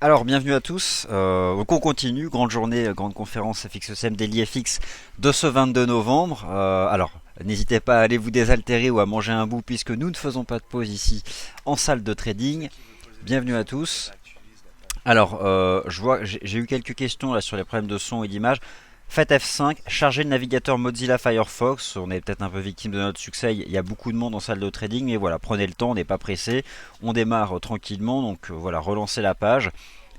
Alors, bienvenue à tous. Donc on continue, grande journée, grande conférence FXECM Daily FX de ce 22 novembre. Alors, n'hésitez pas à aller vous désaltérer ou à manger un bout puisque nous ne faisons pas de pause ici en salle de trading. Bienvenue à tous. Alors, je vois, j'ai eu quelques questions là sur les problèmes de son et d'image. Faites F5, chargez le navigateur Mozilla Firefox. On est peut-être un peu victime de notre succès. Il y a beaucoup de monde en salle de trading, mais voilà, prenez le temps, on n'est pas pressé. On démarre tranquillement, donc voilà, relancez la page.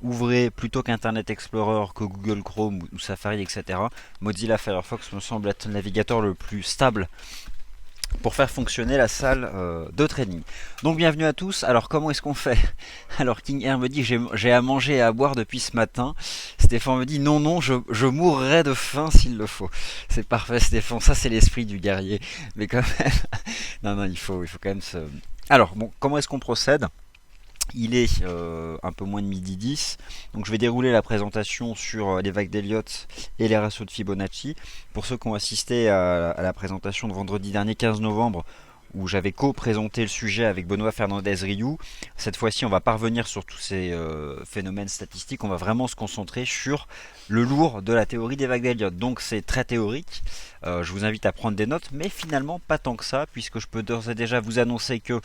Ouvrez plutôt qu'Internet Explorer, que Google Chrome ou Safari, etc. Mozilla Firefox me semble être le navigateur le plus stable pour faire fonctionner la salle de trading. Donc bienvenue à tous. Alors comment est-ce qu'on fait? Alors King Air me dit j'ai à manger et à boire depuis ce matin. Stéphane me dit non, je mourrai de faim s'il le faut. C'est parfait Stéphane, ça c'est l'esprit du guerrier. Mais quand même, non, il faut quand même se... Alors bon, comment est-ce qu'on procède? Il est un peu moins de midi 10, donc je vais dérouler la présentation sur les vagues d'Elliott et les ratios de Fibonacci. Pour ceux qui ont assisté à la présentation de vendredi dernier 15 novembre, où j'avais co-présenté le sujet avec Benoît Fernandez-Rioux, cette fois-ci on va pas revenir sur tous ces phénomènes statistiques, on va vraiment se concentrer sur le lourd de la théorie des vagues d'Elliott. Donc c'est très théorique, je vous invite à prendre des notes, mais finalement pas tant que ça, puisque je peux d'ores et déjà vous annoncer que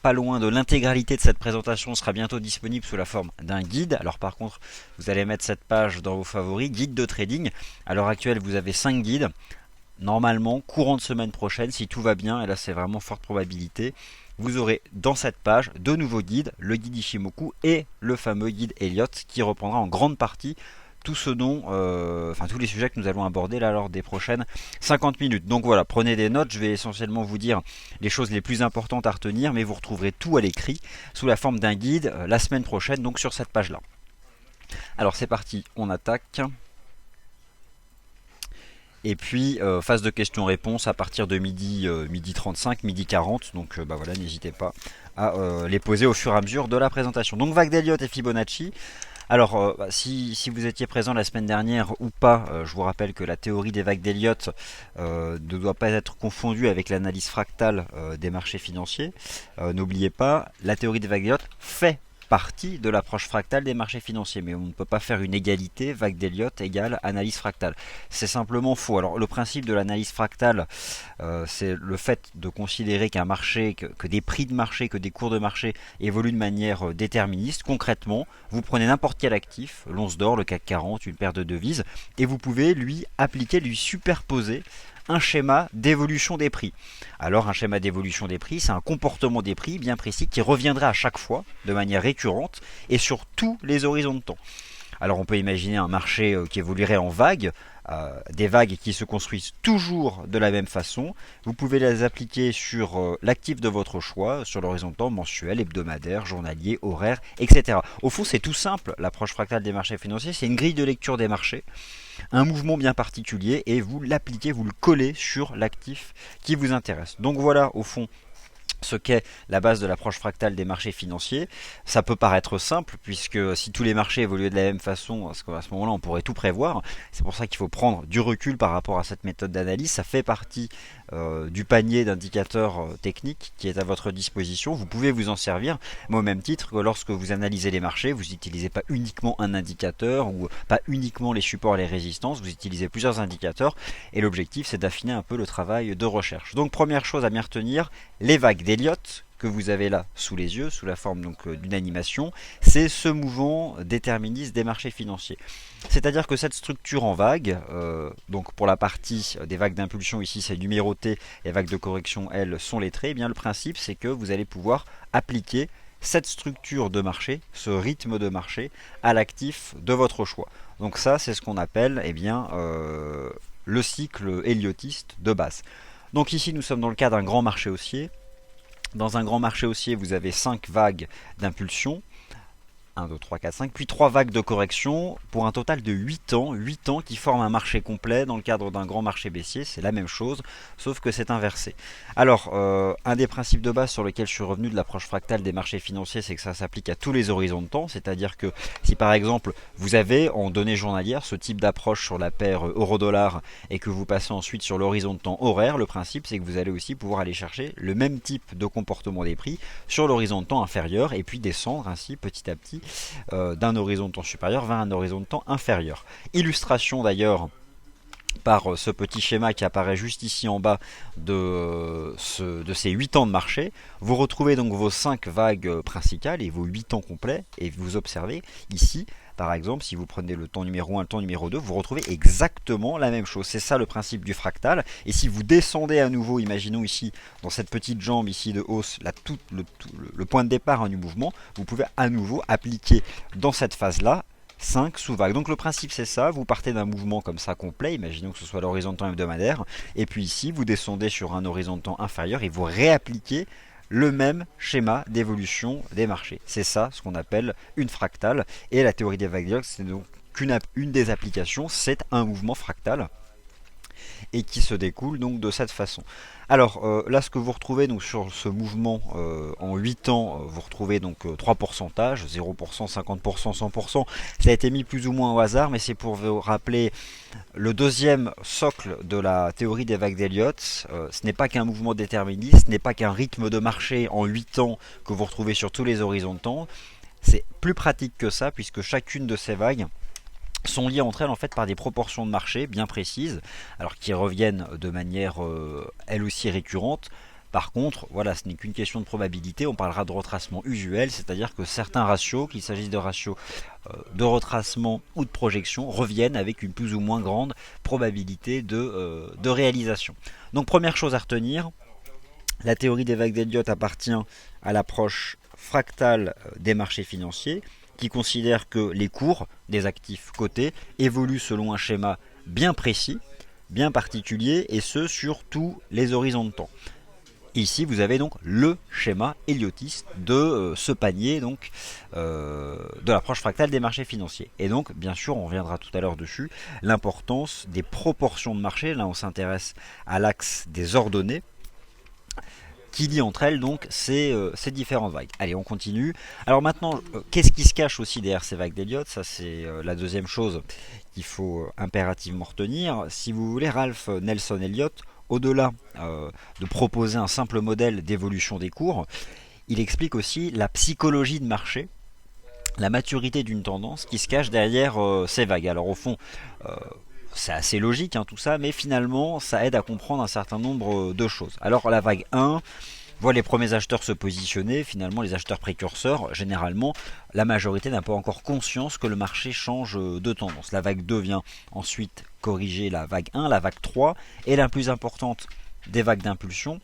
pas loin de l'intégralité de cette présentation sera bientôt disponible sous la forme d'un guide. Alors par contre, vous allez mettre cette page dans vos favoris, guide de trading. À l'heure actuelle, vous avez 5 guides. Normalement, courant de semaine prochaine, si tout va bien, et là c'est vraiment forte probabilité, vous aurez dans cette page deux nouveaux guides, le guide Ishimoku et le fameux guide Elliott, qui reprendra en grande partie tout ce dont, enfin tous les sujets que nous allons aborder là lors des prochaines 50 minutes. Donc voilà, prenez des notes, je vais essentiellement vous dire les choses les plus importantes à retenir, mais vous retrouverez tout à l'écrit sous la forme d'un guide la semaine prochaine, donc sur cette page là. Alors c'est parti, on attaque. Et puis phase de questions-réponses à partir de midi 35, midi 40. Donc bah voilà, n'hésitez pas à les poser au fur et à mesure de la présentation. Donc vague d'Elliott et Fibonacci. Alors, si vous étiez présent la semaine dernière ou pas, je vous rappelle que la théorie des vagues d'Elliott ne doit pas être confondue avec l'analyse fractale des marchés financiers. N'oubliez pas, la théorie des vagues d'Elliott fait partie de l'approche fractale des marchés financiers, mais on ne peut pas faire une égalité vague d'Elliott égale analyse fractale. C'est simplement faux. Alors le principe de l'analyse fractale, c'est le fait de considérer qu'un marché, que des prix de marché, que des cours de marché évoluent de manière déterministe. Concrètement, vous prenez n'importe quel actif, l'once d'or, le CAC 40, une paire de devises, et vous pouvez lui appliquer, lui superposer un schéma d'évolution des prix. Alors un schéma d'évolution des prix, c'est un comportement des prix bien précis qui reviendra à chaque fois de manière récurrente et sur tous les horizons de temps. Alors on peut imaginer un marché qui évoluerait en vagues, des vagues qui se construisent toujours de la même façon. Vous pouvez les appliquer sur l'actif de votre choix, sur l'horizon de temps mensuel, hebdomadaire, journalier, horaire, etc. Au fond, c'est tout simple, l'approche fractale des marchés financiers, c'est une grille de lecture des marchés, un mouvement bien particulier, et vous l'appliquez, vous le collez sur l'actif qui vous intéresse. Donc voilà, au fond, ce qu'est la base de l'approche fractale des marchés financiers. Ça peut paraître simple, puisque si tous les marchés évoluaient de la même façon, à ce moment-là, on pourrait tout prévoir. C'est pour ça qu'il faut prendre du recul par rapport à cette méthode d'analyse. Ça fait partie du panier d'indicateurs techniques qui est à votre disposition. Vous pouvez vous en servir, mais au même titre que lorsque vous analysez les marchés, vous n'utilisez pas uniquement un indicateur ou pas uniquement les supports et les résistances, vous utilisez plusieurs indicateurs, et l'objectif c'est d'affiner un peu le travail de recherche. Donc première chose à bien retenir, les vagues d'Elliott que vous avez là sous les yeux, sous la forme donc d'une animation, c'est ce mouvement déterministe des marchés financiers. C'est-à-dire que cette structure en vague, donc pour la partie des vagues d'impulsion ici c'est numéroté, les vagues de correction elles sont lettrées, et bien le principe c'est que vous allez pouvoir appliquer cette structure de marché, ce rythme de marché à l'actif de votre choix. Donc ça c'est ce qu'on appelle le cycle héliottiste de base. Donc ici nous sommes dans le cas d'un grand marché haussier. Dans un grand marché haussier, vous avez 5 vagues d'impulsion. 1, 2, 3, 4, 5, puis 3 vagues de correction pour un total de 8 ans. 8 ans qui forment un marché complet dans le cadre d'un grand marché baissier. C'est la même chose, sauf que c'est inversé. Alors, un des principes de base sur lequel je suis revenu de l'approche fractale des marchés financiers, c'est que ça s'applique à tous les horizons de temps. C'est-à-dire que si par exemple, vous avez en données journalières ce type d'approche sur la paire euro-dollar et que vous passez ensuite sur l'horizon de temps horaire, le principe c'est que vous allez aussi pouvoir aller chercher le même type de comportement des prix sur l'horizon de temps inférieur et puis descendre ainsi petit à petit d'un horizon de temps supérieur vers un horizon de temps inférieur. Illustration d'ailleurs par ce petit schéma qui apparaît juste ici en bas de ces 8 ans de marché. Vous retrouvez donc vos 5 vagues principales et vos 8 ans complets, et vous observez ici, par exemple, si vous prenez le temps numéro 1 et le temps numéro 2, vous retrouvez exactement la même chose. C'est ça le principe du fractal. Et si vous descendez à nouveau, imaginons ici, dans cette petite jambe ici de hausse, là, le point de départ du mouvement, vous pouvez à nouveau appliquer dans cette phase-là 5 sous-vagues. Donc le principe c'est ça, vous partez d'un mouvement comme ça complet, imaginons que ce soit l'horizon de temps hebdomadaire, et puis ici vous descendez sur un horizon de temps inférieur et vous réappliquez le même schéma d'évolution des marchés. C'est ça ce qu'on appelle une fractale, et la théorie des vagues d'Elliott, c'est donc une des applications, c'est un mouvement fractal et qui se découle donc de cette façon. Alors là ce que vous retrouvez donc sur ce mouvement en 8 ans, vous retrouvez donc 3 pourcentages, 0%, 50%, 100%, ça a été mis plus ou moins au hasard, mais c'est pour vous rappeler le deuxième socle de la théorie des vagues d'Elliott. Ce n'est pas qu'un mouvement déterministe, ce n'est pas qu'un rythme de marché en 8 ans que vous retrouvez sur tous les horizons de temps, c'est plus pratique que ça puisque chacune de ces vagues sont liées entre elles en fait par des proportions de marché bien précises, alors qui reviennent de manière elle aussi récurrente. Par contre, voilà, ce n'est qu'une question de probabilité, on parlera de retracement usuel, c'est-à-dire que certains ratios, qu'il s'agisse de ratios de retracement ou de projection, reviennent avec une plus ou moins grande probabilité de réalisation. Donc première chose à retenir, la théorie des vagues d'Elliott appartient à l'approche fractale des marchés financiers, qui considère que les cours des actifs cotés évoluent selon un schéma bien précis, bien particulier, et ce sur tous les horizons de temps. Ici, vous avez donc le schéma elliotiste de ce panier donc, de l'approche fractale des marchés financiers. Et donc, bien sûr, on reviendra tout à l'heure dessus, l'importance des proportions de marché. Là, on s'intéresse à l'axe des ordonnées, qui lie entre elles donc ces différentes vagues. Allez, on continue. Alors maintenant, qu'est-ce qui se cache aussi derrière ces vagues d'Elliott? Ça, c'est la deuxième chose qu'il faut impérativement retenir. Si vous voulez, Ralph Nelson Elliott, au-delà de proposer un simple modèle d'évolution des cours, il explique aussi la psychologie de marché, la maturité d'une tendance qui se cache derrière ces vagues. Alors au fond, c'est assez logique tout ça, mais finalement ça aide à comprendre un certain nombre de choses. Alors la vague 1 voit les premiers acheteurs se positionner, finalement les acheteurs précurseurs, généralement la majorité n'a pas encore conscience que le marché change de tendance. La vague 2 vient ensuite corriger la vague 1, la vague 3 est la plus importante des vagues d'impulsion.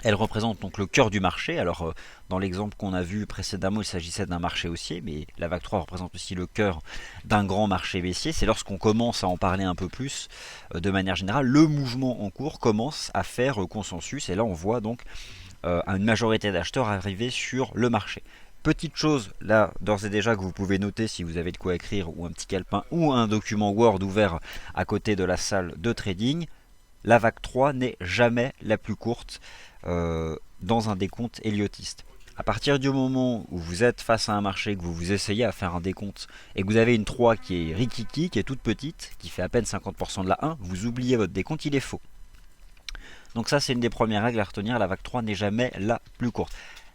Elle représente donc le cœur du marché. Alors dans l'exemple qu'on a vu précédemment, il s'agissait d'un marché haussier, mais la vague 3 représente aussi le cœur d'un grand marché baissier. C'est lorsqu'on commence à en parler un peu plus, de manière générale, le mouvement en cours commence à faire consensus. Et là on voit donc une majorité d'acheteurs arriver sur le marché. Petite chose là d'ores et déjà que vous pouvez noter si vous avez de quoi écrire ou un petit calepin ou un document Word ouvert à côté de la salle de trading, la vague 3 n'est jamais la plus courte dans un décompte elliotiste. À partir du moment où vous êtes face à un marché, que vous vous essayez à faire un décompte et que vous avez une 3 qui est rikiki, qui est toute petite, qui fait à peine 50% de la 1, vous oubliez votre décompte, il est faux. Donc ça c'est une des premières règles à retenir, la vague 3 n'est jamais la plus courte.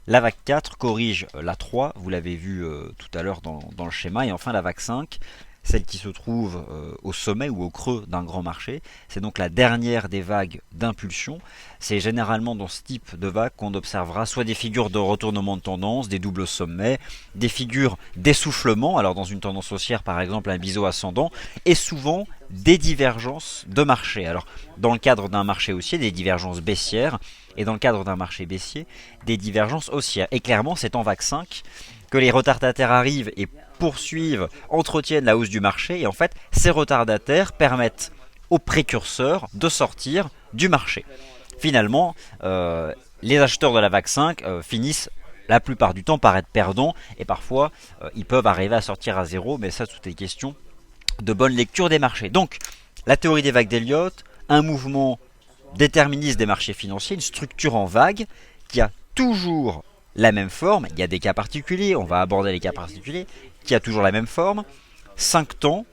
La vague 4 corrige la 3, vous l'avez vu tout à l'heure dans le schéma, et enfin la vague 5, celle qui se trouve au sommet ou au creux d'un grand marché, c'est donc la dernière des vagues d'impulsion. C'est généralement dans ce type de vague qu'on observera soit des figures de retournement de tendance, des doubles sommets, des figures d'essoufflement, alors dans une tendance haussière par exemple un biseau ascendant, et souvent des divergences de marché. Alors dans le cadre d'un marché haussier, des divergences baissières, et dans le cadre d'un marché baissier, des divergences haussières. Et clairement c'est en vague 5 que les retardataires arrivent et poursuivent, entretiennent la hausse du marché, et en fait ces retardataires permettent aux précurseurs de sortir du marché. Finalement, les acheteurs de la vague 5 finissent la plupart du temps par être perdants, et parfois ils peuvent arriver à sortir à zéro, mais ça tout est question de bonne lecture des marchés. Donc la théorie des vagues d'Elliott, un mouvement déterministe des marchés financiers, une structure en vague qui a toujours la même forme. Il y a des cas particuliers, on va aborder les cas particuliers, qui a toujours la même forme. 5 temps,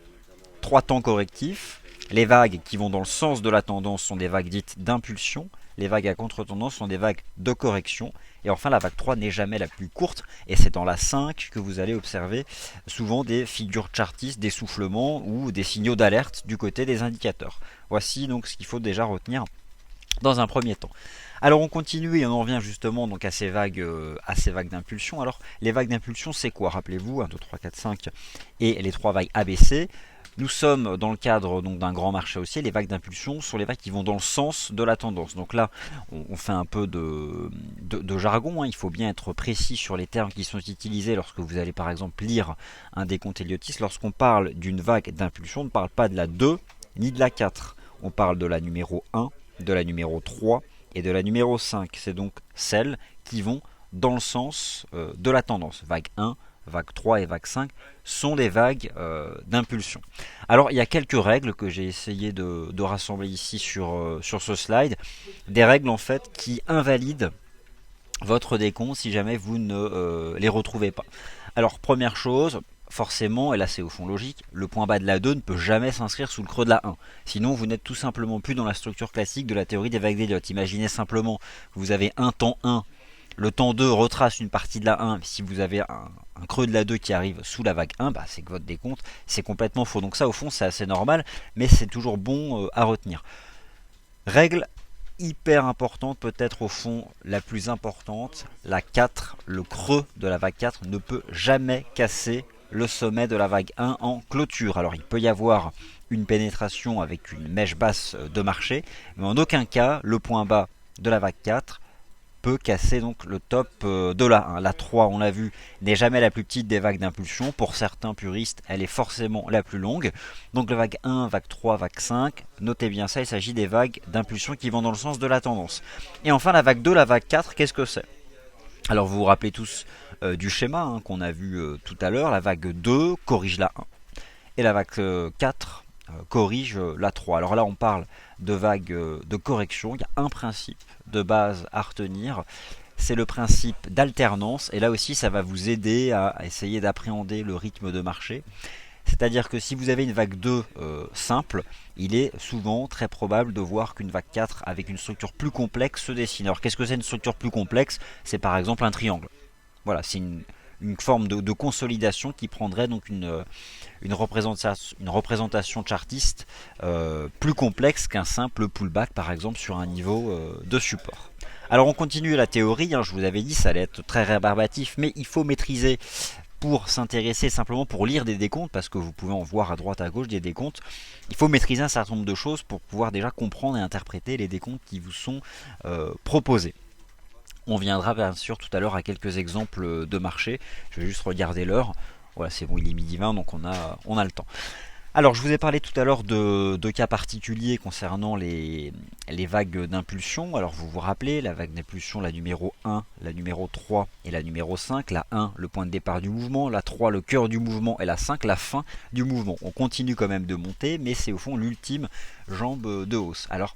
3 temps correctifs. Les vagues qui vont dans le sens de la tendance sont des vagues dites d'impulsion. Les vagues à contre-tendance sont des vagues de correction. Et enfin, la vague 3 n'est jamais la plus courte, et c'est dans la 5 que vous allez observer souvent des figures chartistes, des soufflements ou des signaux d'alerte du côté des indicateurs. Voici donc ce qu'il faut déjà retenir dans un premier temps. Alors on continue et on en revient justement donc à ces vagues d'impulsion. Alors les vagues d'impulsion, c'est quoi? Rappelez-vous, 1, 2, 3, 4, 5 et les 3 vagues ABC. Nous sommes dans le cadre d'un grand marché haussier. Les vagues d'impulsion sont les vagues qui vont dans le sens de la tendance. Donc là, on fait un peu de jargon. Il faut bien être précis sur les termes qui sont utilisés lorsque vous allez par exemple lire un décompte Elliotis. Lorsqu'on parle d'une vague d'impulsion, on ne parle pas de la 2 ni de la 4. On parle de la numéro 1, de la numéro 3 et de la numéro 5. C'est donc celles qui vont dans le sens de la tendance. Vague 1, vague 3 et vague 5 sont des vagues d'impulsion. Alors il y a quelques règles que j'ai essayé de rassembler ici sur ce slide. Des règles en fait qui invalident votre décompte si jamais vous ne les retrouvez pas. Alors première chose, forcément, et là c'est au fond logique, le point bas de la 2 ne peut jamais s'inscrire sous le creux de la 1. Sinon vous n'êtes tout simplement plus dans la structure classique de la théorie des vagues d'Elliott. Imaginez simplement, vous avez un temps 1, le temps 2 retrace une partie de la 1, si vous avez un creux de la 2 qui arrive sous la vague 1, c'est que votre décompte c'est complètement faux. Donc ça au fond c'est assez normal, mais c'est toujours bon à retenir. Règle hyper importante, peut-être au fond la plus importante, la 4, le creux de la vague 4 ne peut jamais casser le sommet de la vague 1 en clôture. Alors il peut y avoir une pénétration avec une mèche basse de marché, mais en aucun cas le point bas de la vague 4 peut casser donc le top de la 1. La 3, on l'a vu, n'est jamais la plus petite des vagues d'impulsion. Pour certains puristes, elle est forcément la plus longue. Donc la vague 1, vague 3, vague 5, notez bien ça, il s'agit des vagues d'impulsion qui vont dans le sens de la tendance. Et enfin la vague 2, la vague 4, qu'est-ce que c'est? Alors vous vous rappelez tous du schéma qu'on a vu tout à l'heure. La vague 2 corrige la 1 et la vague 4 corrige la 3. Alors là on parle de vague de correction. Il y a un principe de base à retenir, c'est le principe d'alternance, et là aussi ça va vous aider à essayer d'appréhender le rythme de marché. C'est-à-dire que si vous avez une vague 2 simple, il est souvent très probable de voir qu'une vague 4 avec une structure plus complexe se dessine. Alors qu'est-ce que c'est une structure plus complexe? C'est par exemple un triangle. Voilà, c'est une forme de consolidation qui prendrait donc une représentation chartiste plus complexe qu'un simple pullback par exemple sur un niveau de support. Alors on continue la théorie, je vous avais dit ça allait être très rébarbatif, mais il faut maîtriser pour s'intéresser, simplement pour lire des décomptes, parce que vous pouvez en voir à droite à gauche des décomptes. Il faut maîtriser un certain nombre de choses pour pouvoir déjà comprendre et interpréter les décomptes qui vous sont proposés. On viendra bien sûr tout à l'heure à quelques exemples de marché. Je vais juste regarder l'heure. Voilà, c'est bon, il est midi 20, donc on a le temps. Alors, je vous ai parlé tout à l'heure de cas particuliers concernant les vagues d'impulsion. Alors, vous vous rappelez, la vague d'impulsion, la numéro 1, la numéro 3 et la numéro 5. La 1, le point de départ du mouvement. La 3, le cœur du mouvement. Et la 5, la fin du mouvement. On continue quand même de monter, mais c'est au fond l'ultime jambe de hausse. Alors,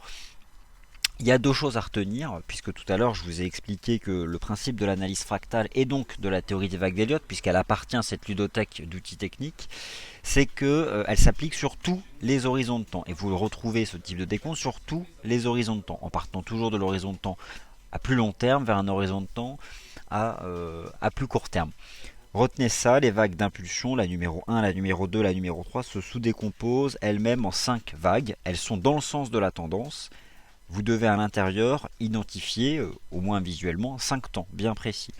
il y a deux choses à retenir, puisque tout à l'heure je vous ai expliqué que le principe de l'analyse fractale et donc de la théorie des vagues d'Elliott, puisqu'elle appartient à cette ludothèque d'outils techniques, c'est qu'elle s'applique sur tous les horizons de temps. Et vous retrouvez ce type de décompte sur tous les horizons de temps, en partant toujours de l'horizon de temps à plus long terme vers un horizon de temps à plus court terme. Retenez ça, les vagues d'impulsion, la numéro 1, la numéro 2, la numéro 3, se sous-décomposent elles-mêmes en 5 vagues. Elles sont dans le sens de la tendance. Vous devez à l'intérieur identifier, au moins visuellement, 5 temps bien précis.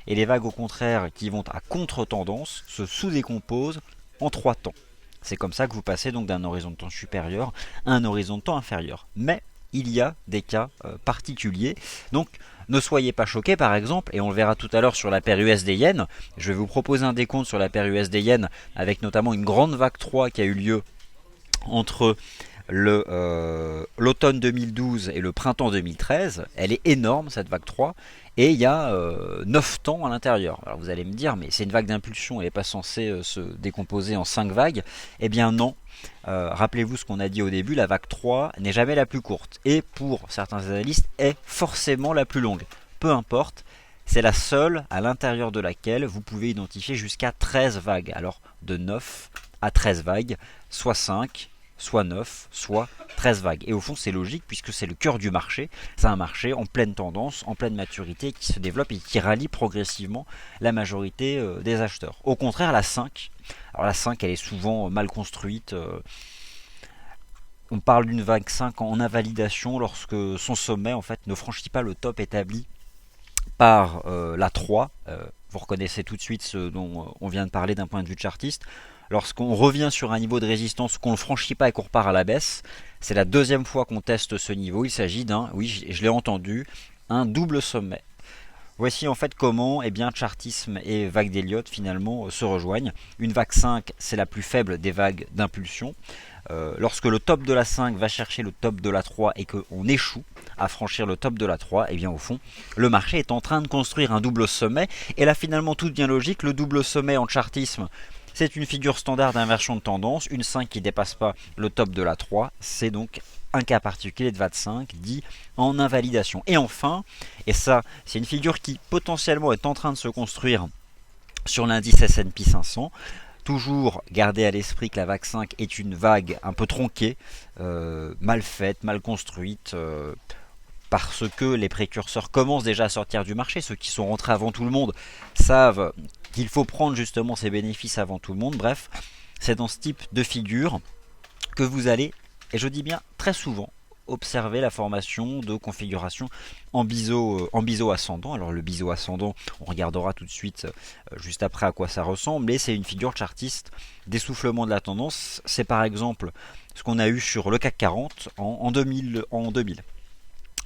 Et les vagues au contraire qui vont à contre-tendance se sous-décomposent en 3 temps. C'est comme ça que vous passez donc d'un horizon de temps supérieur à un horizon de temps inférieur. Mais il y a des cas particuliers. Donc ne soyez pas choqués par exemple, et on le verra tout à l'heure sur la paire USD-Yen. Je vais vous proposer un décompte sur la paire USD-Yen avec notamment une grande vague 3 qui a eu lieu entre l'automne 2012 et le printemps 2013. Elle est énorme cette vague 3 et il y a 9 temps à l'intérieur. Alors vous allez me dire mais c'est une vague d'impulsion, elle n'est pas censée se décomposer en 5 vagues. Eh bien non, rappelez-vous ce qu'on a dit au début, la vague 3 n'est jamais la plus courte et pour certains analystes est forcément la plus longue. Peu importe, c'est la seule à l'intérieur de laquelle vous pouvez identifier jusqu'à 13 vagues. Alors de 9 à 13 vagues, soit 5, soit 9, soit 13 vagues. Et au fond, c'est logique puisque c'est le cœur du marché. C'est un marché en pleine tendance, en pleine maturité, qui se développe et qui rallie progressivement la majorité des acheteurs. Au contraire, la 5, alors la 5, elle est souvent mal construite. On parle d'une vague 5 en invalidation lorsque son sommet en fait ne franchit pas le top établi par la 3. Vous reconnaissez tout de suite ce dont on vient de parler d'un point de vue chartiste. Lorsqu'on revient sur un niveau de résistance qu'on ne franchit pas et qu'on repart à la baisse, c'est la deuxième fois qu'on teste ce niveau. Il s'agit d'un, oui, je l'ai entendu, un double sommet. Voici en fait comment chartisme et vague d'Elliott finalement se rejoignent. Une vague 5, c'est la plus faible des vagues d'impulsion. Lorsque le top de la 5 va chercher le top de la 3 et qu'on échoue à franchir le top de la 3, et bien au fond, le marché est en train de construire un double sommet. Et là finalement tout devient logique. Le double sommet en chartisme, c'est une figure standard d'inversion de tendance. Une 5 qui ne dépasse pas le top de la 3, c'est donc un cas particulier de VAT5 dit en invalidation. Et enfin, et ça c'est une figure qui potentiellement est en train de se construire sur l'indice S&P 500, toujours garder à l'esprit que la vague 5 est une vague un peu tronquée, mal faite, mal construite, parce que les précurseurs commencent déjà à sortir du marché. Ceux qui sont rentrés avant tout le monde savent qu'il faut prendre justement ces bénéfices avant tout le monde. Bref, c'est dans ce type de figure que vous allez, et je dis bien très souvent, observer la formation de configuration en biseau ascendant. Alors le biseau ascendant, on regardera tout de suite juste après à quoi ça ressemble, mais c'est une figure chartiste d'essoufflement de la tendance. C'est par exemple ce qu'on a eu sur le CAC 40 en 2000.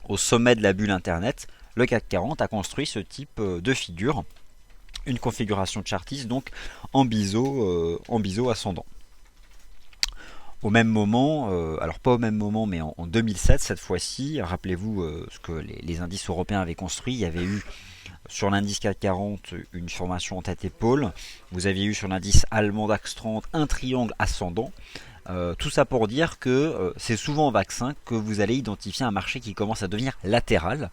Au sommet de la bulle internet, le CAC 40 a construit ce type de figure, une configuration chartiste donc en biseau ascendant. Au même moment, alors pas au même moment, mais en 2007, cette fois-ci, rappelez-vous ce que les indices européens avaient construit. Il y avait eu sur l'indice CAC 40 une formation en tête-épaule. Vous aviez eu sur l'indice allemand DAX 30 un triangle ascendant. Tout ça pour dire que c'est souvent en vague 5 que vous allez identifier un marché qui commence à devenir latéral.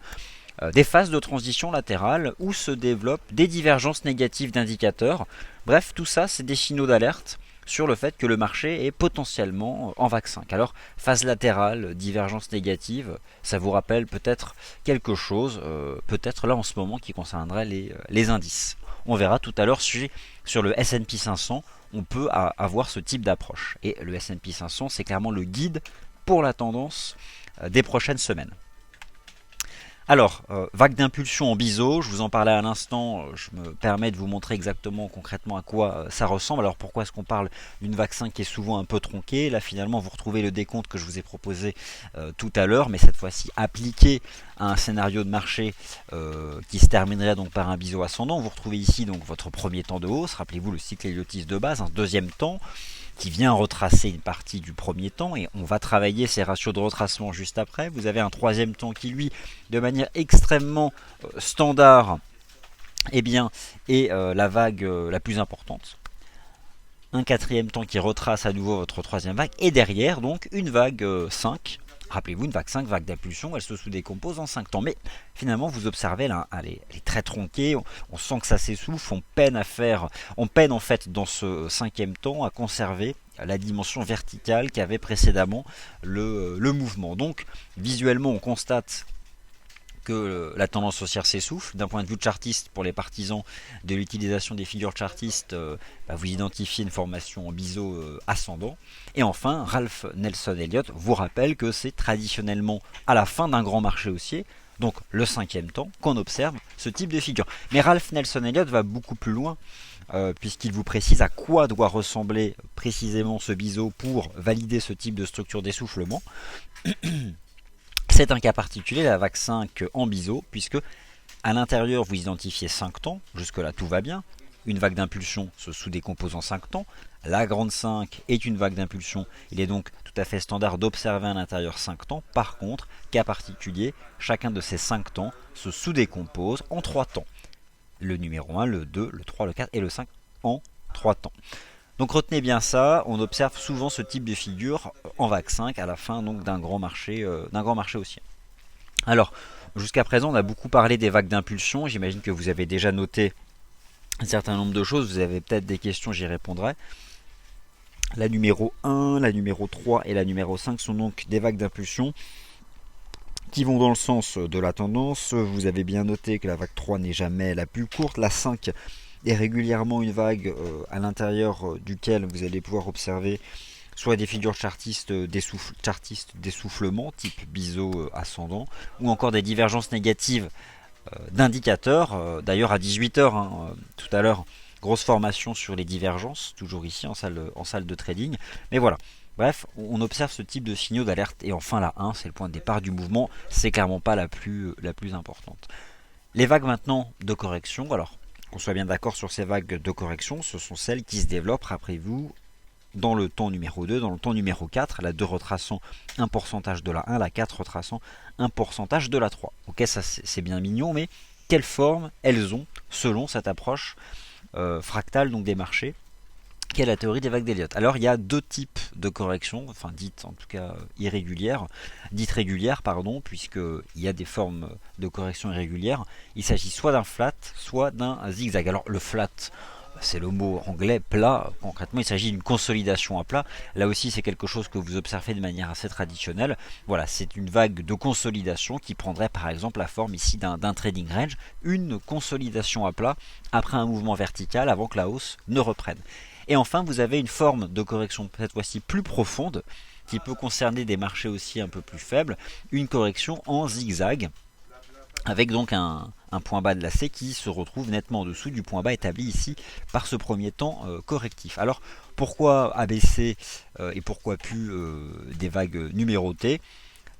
Des phases de transition latérale où se développent des divergences négatives d'indicateurs. Bref, tout ça, c'est des signaux d'alerte sur le fait que le marché est potentiellement en vague 5. Alors, phase latérale, divergence négative, ça vous rappelle peut-être quelque chose, peut-être là en ce moment qui concernerait les indices. On verra tout à l'heure sur le S&P 500, on peut avoir ce type d'approche. Et le S&P 500, c'est clairement le guide pour la tendance des prochaines semaines. Alors, vague d'impulsion en biseau, je vous en parlais à l'instant, je me permets de vous montrer exactement, concrètement à quoi ça ressemble. Alors pourquoi est-ce qu'on parle d'une vague 5 qui est souvent un peu tronquée? Là finalement vous retrouvez le décompte que je vous ai proposé tout à l'heure, mais cette fois-ci appliqué à un scénario de marché qui se terminerait donc par un biseau ascendant. Vous retrouvez ici donc votre premier temps de hausse, rappelez-vous le cycle Elliotiste de base, un deuxième temps qui vient retracer une partie du premier temps et on va travailler ces ratios de retracement juste après. Vous avez un troisième temps qui lui, de manière extrêmement standard, est la vague la plus importante. Un quatrième temps qui retrace à nouveau votre troisième vague et derrière donc une vague 5. Rappelez-vous, une vague 5, vague d'impulsion, elle se sous-décompose en 5 temps. Mais finalement, vous observez là, elle est très tronquée, on sent que ça s'essouffle, on peine en fait dans ce cinquième temps à conserver la dimension verticale qu'avait précédemment le mouvement. Donc, visuellement, on constate que la tendance haussière s'essouffle. D'un point de vue chartiste, pour les partisans de l'utilisation des figures chartistes, vous identifiez une formation en biseau ascendant. Et enfin, Ralph Nelson Elliott vous rappelle que c'est traditionnellement à la fin d'un grand marché haussier, donc le cinquième temps, qu'on observe ce type de figure. Mais Ralph Nelson Elliott va beaucoup plus loin, puisqu'il vous précise à quoi doit ressembler précisément ce biseau pour valider ce type de structure d'essoufflement. C'est un cas particulier, la vague 5 en biseau, puisque à l'intérieur vous identifiez 5 temps, jusque-là tout va bien. Une vague d'impulsion se sous-décompose en 5 temps. La grande 5 est une vague d'impulsion, il est donc tout à fait standard d'observer à l'intérieur 5 temps. Par contre, cas particulier, chacun de ces 5 temps se sous-décompose en 3 temps. Le numéro 1, le 2, le 3, le 4 et le 5 en 3 temps. Donc retenez bien ça, on observe souvent ce type de figure en vague 5 à la fin donc d'un grand marché haussier. Alors, jusqu'à présent, on a beaucoup parlé des vagues d'impulsion. J'imagine que vous avez déjà noté un certain nombre de choses. Vous avez peut-être des questions, j'y répondrai. La numéro 1, la numéro 3 et la numéro 5 sont donc des vagues d'impulsion qui vont dans le sens de la tendance. Vous avez bien noté que la vague 3 n'est jamais la plus courte. La 5 est régulièrement une vague à l'intérieur duquel vous allez pouvoir observer soit des figures chartistes d'essoufflement, type biseau ascendant, ou encore des divergences négatives d'indicateurs. D'ailleurs, à 18h, tout à l'heure, grosse formation sur les divergences, toujours ici en salle de trading. Mais voilà. Bref, on observe ce type de signaux d'alerte. Et enfin, la 1, c'est le point de départ du mouvement. C'est clairement pas la plus importante. Les vagues maintenant de correction. Alors, qu'on soit bien d'accord sur ces vagues de correction, ce sont celles qui se développent, après vous, dans le temps numéro 2, dans le temps numéro 4, la 2 retraçant un pourcentage de la 1, la 4 retraçant un pourcentage de la 3. Ok, ça c'est bien mignon, mais quelle forme elles ont selon cette approche fractale donc des marchés, qui est la théorie des vagues d'Elliott. Alors il y a deux types de corrections, enfin dites en tout cas irrégulières, dites régulières pardon, puisqu'il y a des formes de correction irrégulières. Il s'agit soit d'un flat, soit d'un zigzag. Alors le flat, c'est le mot anglais plat. Concrètement, il s'agit d'une consolidation à plat. Là aussi, c'est quelque chose que vous observez de manière assez traditionnelle. Voilà, c'est une vague de consolidation qui prendrait par exemple la forme ici d'un trading range, une consolidation à plat après un mouvement vertical avant que la hausse ne reprenne. Et enfin, vous avez une forme de correction cette fois-ci plus profonde qui peut concerner des marchés aussi un peu plus faibles, une correction en zigzag, avec donc un point bas de lacet qui se retrouve nettement en dessous du point bas établi ici par ce premier temps correctif. Alors pourquoi ABC et pourquoi plus des vagues numérotées?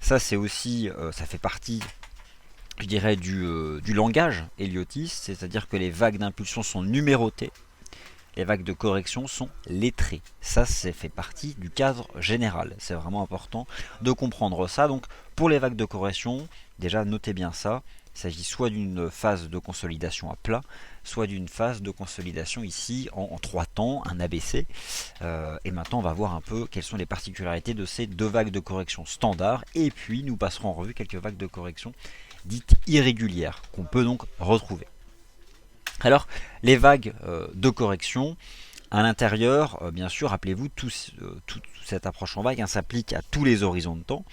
Ça c'est aussi, ça fait partie, je dirais, du langage elliotiste, c'est-à-dire que les vagues d'impulsion sont numérotées. Les vagues de correction sont lettrées. Ça, fait partie du cadre général. C'est vraiment important de comprendre ça. Donc, pour les vagues de correction, déjà, notez bien ça. Il s'agit soit d'une phase de consolidation à plat, soit d'une phase de consolidation ici en 3 temps, un ABC. Et maintenant, on va voir un peu quelles sont les particularités de ces deux vagues de correction standards. Et puis, nous passerons en revue quelques vagues de correction dites irrégulières, qu'on peut donc retrouver. Alors, les vagues de correction, à l'intérieur, bien sûr, rappelez-vous, toute cette approche en vague s'applique à tous les horizons de temps.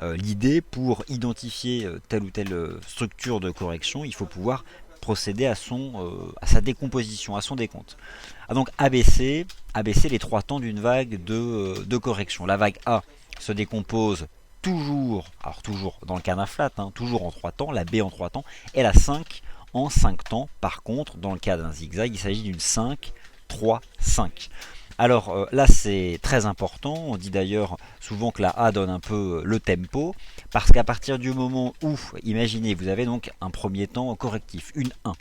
L'idée, pour identifier telle ou telle structure de correction, il faut pouvoir procéder à sa décomposition, à son décompte. Donc ABC, les 3 temps d'une vague de correction. La vague A se décompose toujours dans le cas d'un flat, toujours en 3 temps, la B en 3 temps, et la 5 en 5 temps. Par contre, dans le cas d'un zigzag, il s'agit d'une 5, 3, 5. Alors là, c'est très important. On dit d'ailleurs souvent que la A donne un peu le tempo, parce qu'à partir du moment où, imaginez, vous avez donc un premier temps correctif, une 1.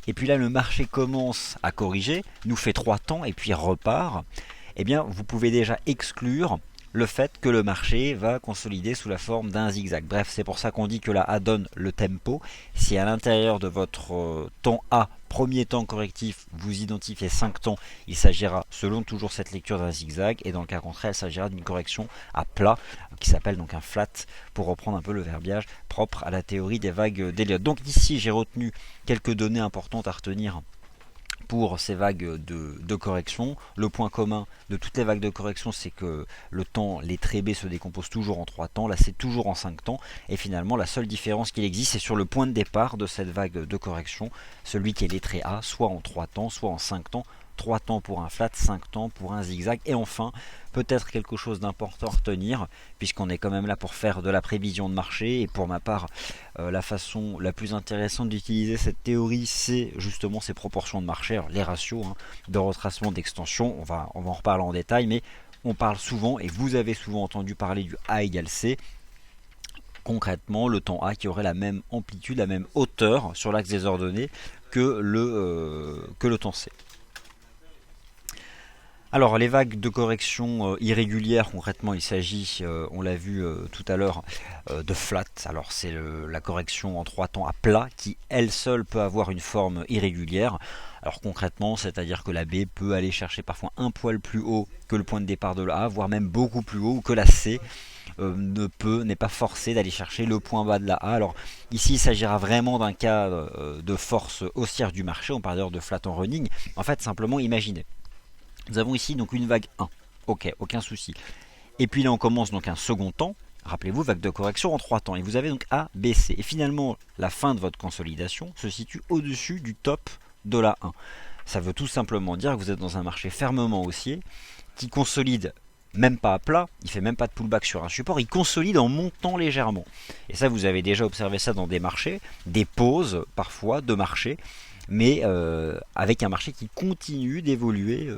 Et puis là, le marché commence à corriger, nous fait 3 temps et puis repart. Eh bien, vous pouvez déjà exclure le fait que le marché va consolider sous la forme d'un zigzag. Bref, c'est pour ça qu'on dit que la A donne le tempo. Si à l'intérieur de votre temps A, premier temps correctif, vous identifiez 5 temps, il s'agira, selon toujours cette lecture, d'un zigzag. Et dans le cas contraire, il s'agira d'une correction à plat, qui s'appelle donc un flat, pour reprendre un peu le verbiage propre à la théorie des vagues d'Elliott. Donc ici, j'ai retenu quelques données importantes à retenir pour ces vagues de correction. Le point commun de toutes les vagues de correction, c'est que le temps lettré B se décompose toujours en 3 temps, là c'est toujours en 5 temps, et finalement la seule différence qu'il existe, c'est sur le point de départ de cette vague de correction, celui qui est lettré A, soit en 3 temps, soit en 5 temps. 3 temps pour un flat, 5 temps pour un zigzag. Et enfin, peut-être quelque chose d'important à retenir, puisqu'on est quand même là pour faire de la prévision de marché. Et pour ma part, la façon la plus intéressante d'utiliser cette théorie, c'est justement ces proportions de marché, alors les ratios de retracement, d'extension. On va en reparler en détail, mais on parle souvent, et vous avez souvent entendu parler du A égale C. Concrètement, le temps A qui aurait la même amplitude, la même hauteur sur l'axe des ordonnées que le temps C. Alors les vagues de correction irrégulières, concrètement il s'agit, on l'a vu tout à l'heure, de flat. Alors c'est la correction en 3 temps à plat qui elle seule peut avoir une forme irrégulière. Alors concrètement, c'est-à-dire que la B peut aller chercher parfois un poil plus haut que le point de départ de la A, voire même beaucoup plus haut, ou que la C n'est pas forcé d'aller chercher le point bas de la A. Alors ici il s'agira vraiment d'un cas de force haussière du marché, on parle d'ailleurs de flat en running. En fait simplement imaginez. Nous avons ici donc une vague 1. Ok, aucun souci. Et puis là, on commence donc un second temps. Rappelez-vous, vague de correction en 3 temps. Et vous avez donc A, B, C. Et finalement, la fin de votre consolidation se situe au-dessus du top de la 1. Ça veut tout simplement dire que vous êtes dans un marché fermement haussier qui consolide même pas à plat, il fait même pas de pullback sur un support, il consolide en montant légèrement. Et ça, vous avez déjà observé ça dans des marchés, des pauses parfois de marché, mais avec un marché qui continue d'évoluer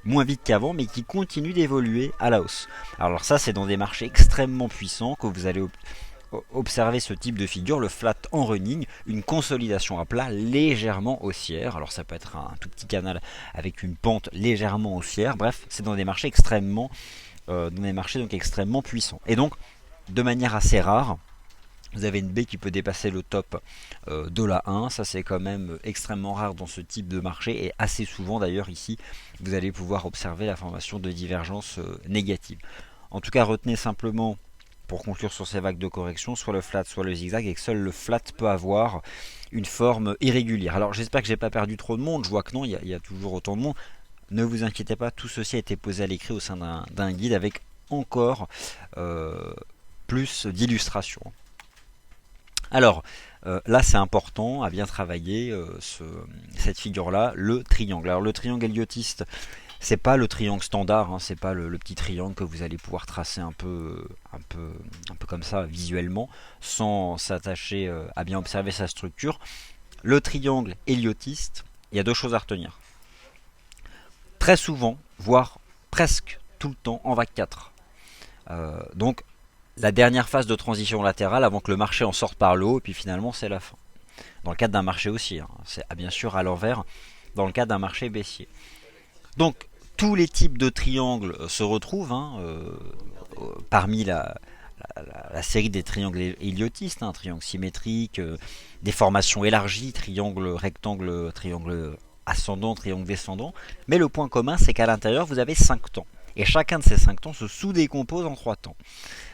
moins vite qu'avant, mais qui continue d'évoluer à la hausse. Alors ça, c'est dans des marchés extrêmement puissants que vous allez observer ce type de figure, le flat en running, une consolidation à plat légèrement haussière. Alors ça peut être un tout petit canal avec une pente légèrement haussière. Bref, c'est dans des marchés donc extrêmement puissants. Et donc, de manière assez rare, vous avez une B qui peut dépasser le top de la 1. Ça, c'est quand même extrêmement rare dans ce type de marché. Et assez souvent, d'ailleurs, ici, vous allez pouvoir observer la formation de divergences négatives. En tout cas, retenez simplement, pour conclure sur ces vagues de correction, soit le flat, soit le zigzag, et que seul le flat peut avoir une forme irrégulière. Alors, j'espère que j'ai pas perdu trop de monde. Je vois que non, il y a toujours autant de monde. Ne vous inquiétez pas, tout ceci a été posé à l'écrit au sein d'un guide avec encore plus d'illustrations. Alors, là c'est important à bien travailler cette figure-là, le triangle. Alors le triangle héliotiste, c'est pas le triangle standard, hein, c'est pas le petit triangle que vous allez pouvoir tracer un peu comme ça visuellement, sans s'attacher à bien observer sa structure. Le triangle héliotiste, il y a deux choses à retenir. Très souvent, voire presque tout le temps en vague 4. Donc la dernière phase de transition latérale avant que le marché en sorte par le haut, et puis finalement c'est la fin. Dans le cadre d'un marché haussier, hein. C'est bien sûr à l'envers dans le cadre d'un marché baissier. Donc tous les types de triangles se retrouvent parmi la série des triangles héliotistes, hein, triangle symétrique, des formations élargies, triangle rectangle, triangle ascendant, triangle descendant. Mais le point commun, c'est qu'à l'intérieur, vous avez 5 temps. Et chacun de ces 5 temps se sous-décompose en 3 temps.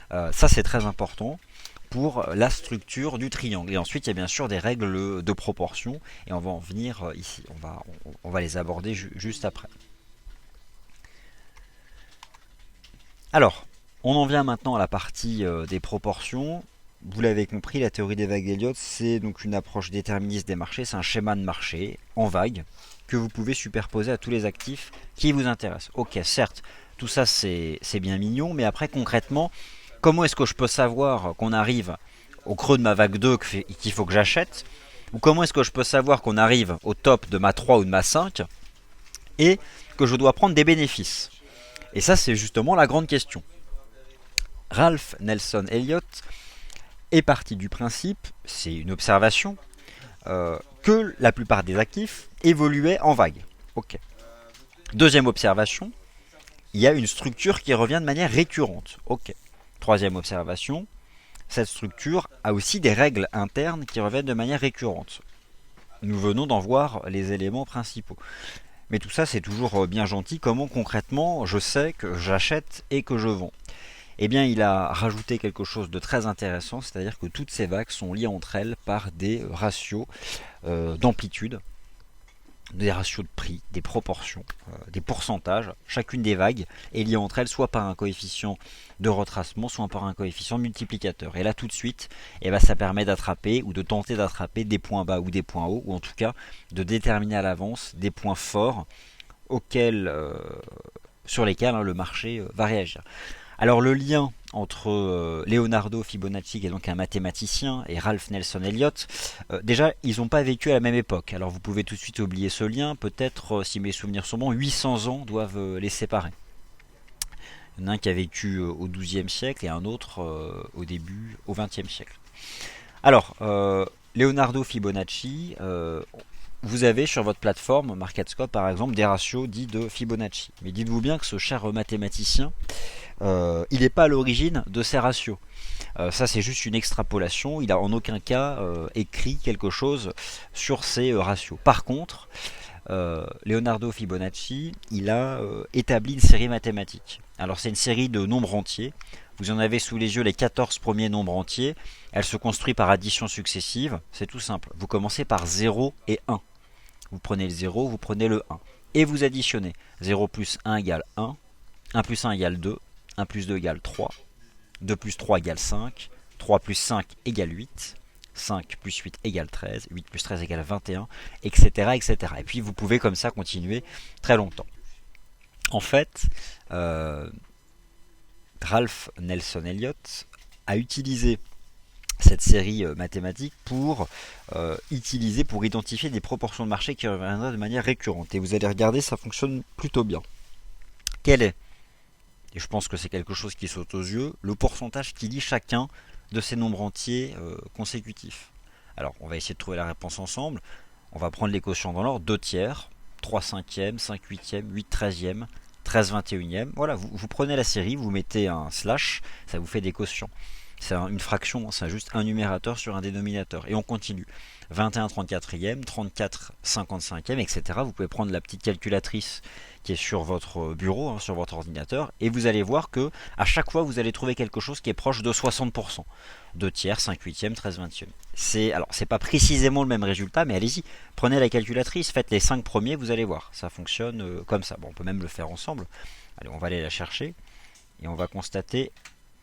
Ça, c'est très important pour la structure du triangle. Et ensuite, il y a bien sûr des règles de proportion. Et on va en venir ici. On va les aborder juste après. Alors, on en vient maintenant à la partie des proportions. Vous l'avez compris, la théorie des vagues d'Elliott, c'est donc une approche déterministe des marchés. C'est un schéma de marché en vague que vous pouvez superposer à tous les actifs qui vous intéressent. Ok, certes, tout ça c'est bien mignon, mais après concrètement, comment est-ce que je peux savoir qu'on arrive au creux de ma vague 2 qu'il faut que j'achète? Ou comment est-ce que je peux savoir qu'on arrive au top de ma 3 ou de ma 5 et que je dois prendre des bénéfices? Et ça, c'est justement la grande question. Ralph Nelson Elliott est parti du principe, c'est une observation, que la plupart des actifs évoluaient en vague. Ok. Deuxième observation, il y a une structure qui revient de manière récurrente. Ok. Troisième observation, cette structure a aussi des règles internes qui reviennent de manière récurrente. Nous venons d'en voir les éléments principaux. Mais tout ça, c'est toujours bien gentil. Comment concrètement je sais que j'achète et que je vends? Eh bien, il a rajouté quelque chose de très intéressant, c'est-à-dire que toutes ces vagues sont liées entre elles par des ratios d'amplitude, des ratios de prix, des proportions, des pourcentages. Chacune des vagues est liée entre elles soit par un coefficient de retracement, soit par un coefficient multiplicateur. Et là, tout de suite, eh bien, ça permet d'attraper ou de tenter d'attraper des points bas ou des points hauts, ou en tout cas de déterminer à l'avance des points forts sur lesquels le marché va réagir. Alors le lien entre Leonardo Fibonacci, qui est donc un mathématicien, et Ralph Nelson Elliott, déjà ils n'ont pas vécu à la même époque. Alors vous pouvez tout de suite oublier ce lien, peut-être si mes souvenirs sont bons, 800 ans doivent les séparer. Il y en a un qui a vécu au XIIe siècle et un autre au XXe siècle. Alors, Leonardo Fibonacci, vous avez sur votre plateforme MarketScope par exemple des ratios dits de Fibonacci. Mais dites-vous bien que ce cher mathématicien, il n'est pas à l'origine de ces ratios. Ça c'est juste une extrapolation, il n'a en aucun cas écrit quelque chose sur ces ratios. Par contre, Leonardo Fibonacci, il a établi une série mathématique. Alors c'est une série de nombres entiers. Vous en avez sous les yeux les 14 premiers nombres entiers. Elle se construit par addition successive. C'est tout simple. Vous commencez par 0 et 1. Vous prenez le 0, vous prenez le 1. Et vous additionnez. 0 plus 1 égale 1. 1 plus 1 égale 2, 1 plus 2 égale 3, 2 plus 3 égale 5, 3 plus 5 égale 8, 5 plus 8 égale 13, 8 plus 13 égale 21, etc., etc. Et puis vous pouvez comme ça continuer très longtemps. En fait, Ralph Nelson Elliott a utilisé cette série mathématique pour identifier des proportions de marché qui reviendraient de manière récurrente. Et vous allez regarder, ça fonctionne plutôt bien. Quel est, et je pense que c'est quelque chose qui saute aux yeux, le pourcentage qui lie chacun de ces nombres entiers consécutifs? Alors, on va essayer de trouver la réponse ensemble. On va prendre les quotients dans l'ordre: 2 tiers, 3 cinquièmes, 5 huitièmes, 8 treizièmes, 13 21e. Voilà, vous prenez la série, vous mettez un slash, ça vous fait des quotients. C'est une fraction, c'est juste un numérateur sur un dénominateur. Et on continue. 21 34e, 34 55e, etc. Vous pouvez prendre la petite calculatrice qui est sur votre bureau, sur votre ordinateur, et vous allez voir que à chaque fois vous allez trouver quelque chose qui est proche de 60%. 2 tiers, 5 huitièmes, 13 20e. C'est pas précisément le même résultat, mais allez-y, prenez la calculatrice, faites les 5 premiers, vous allez voir, ça fonctionne comme ça. Bon, on peut même le faire ensemble. Allez, on va aller la chercher, et on va constater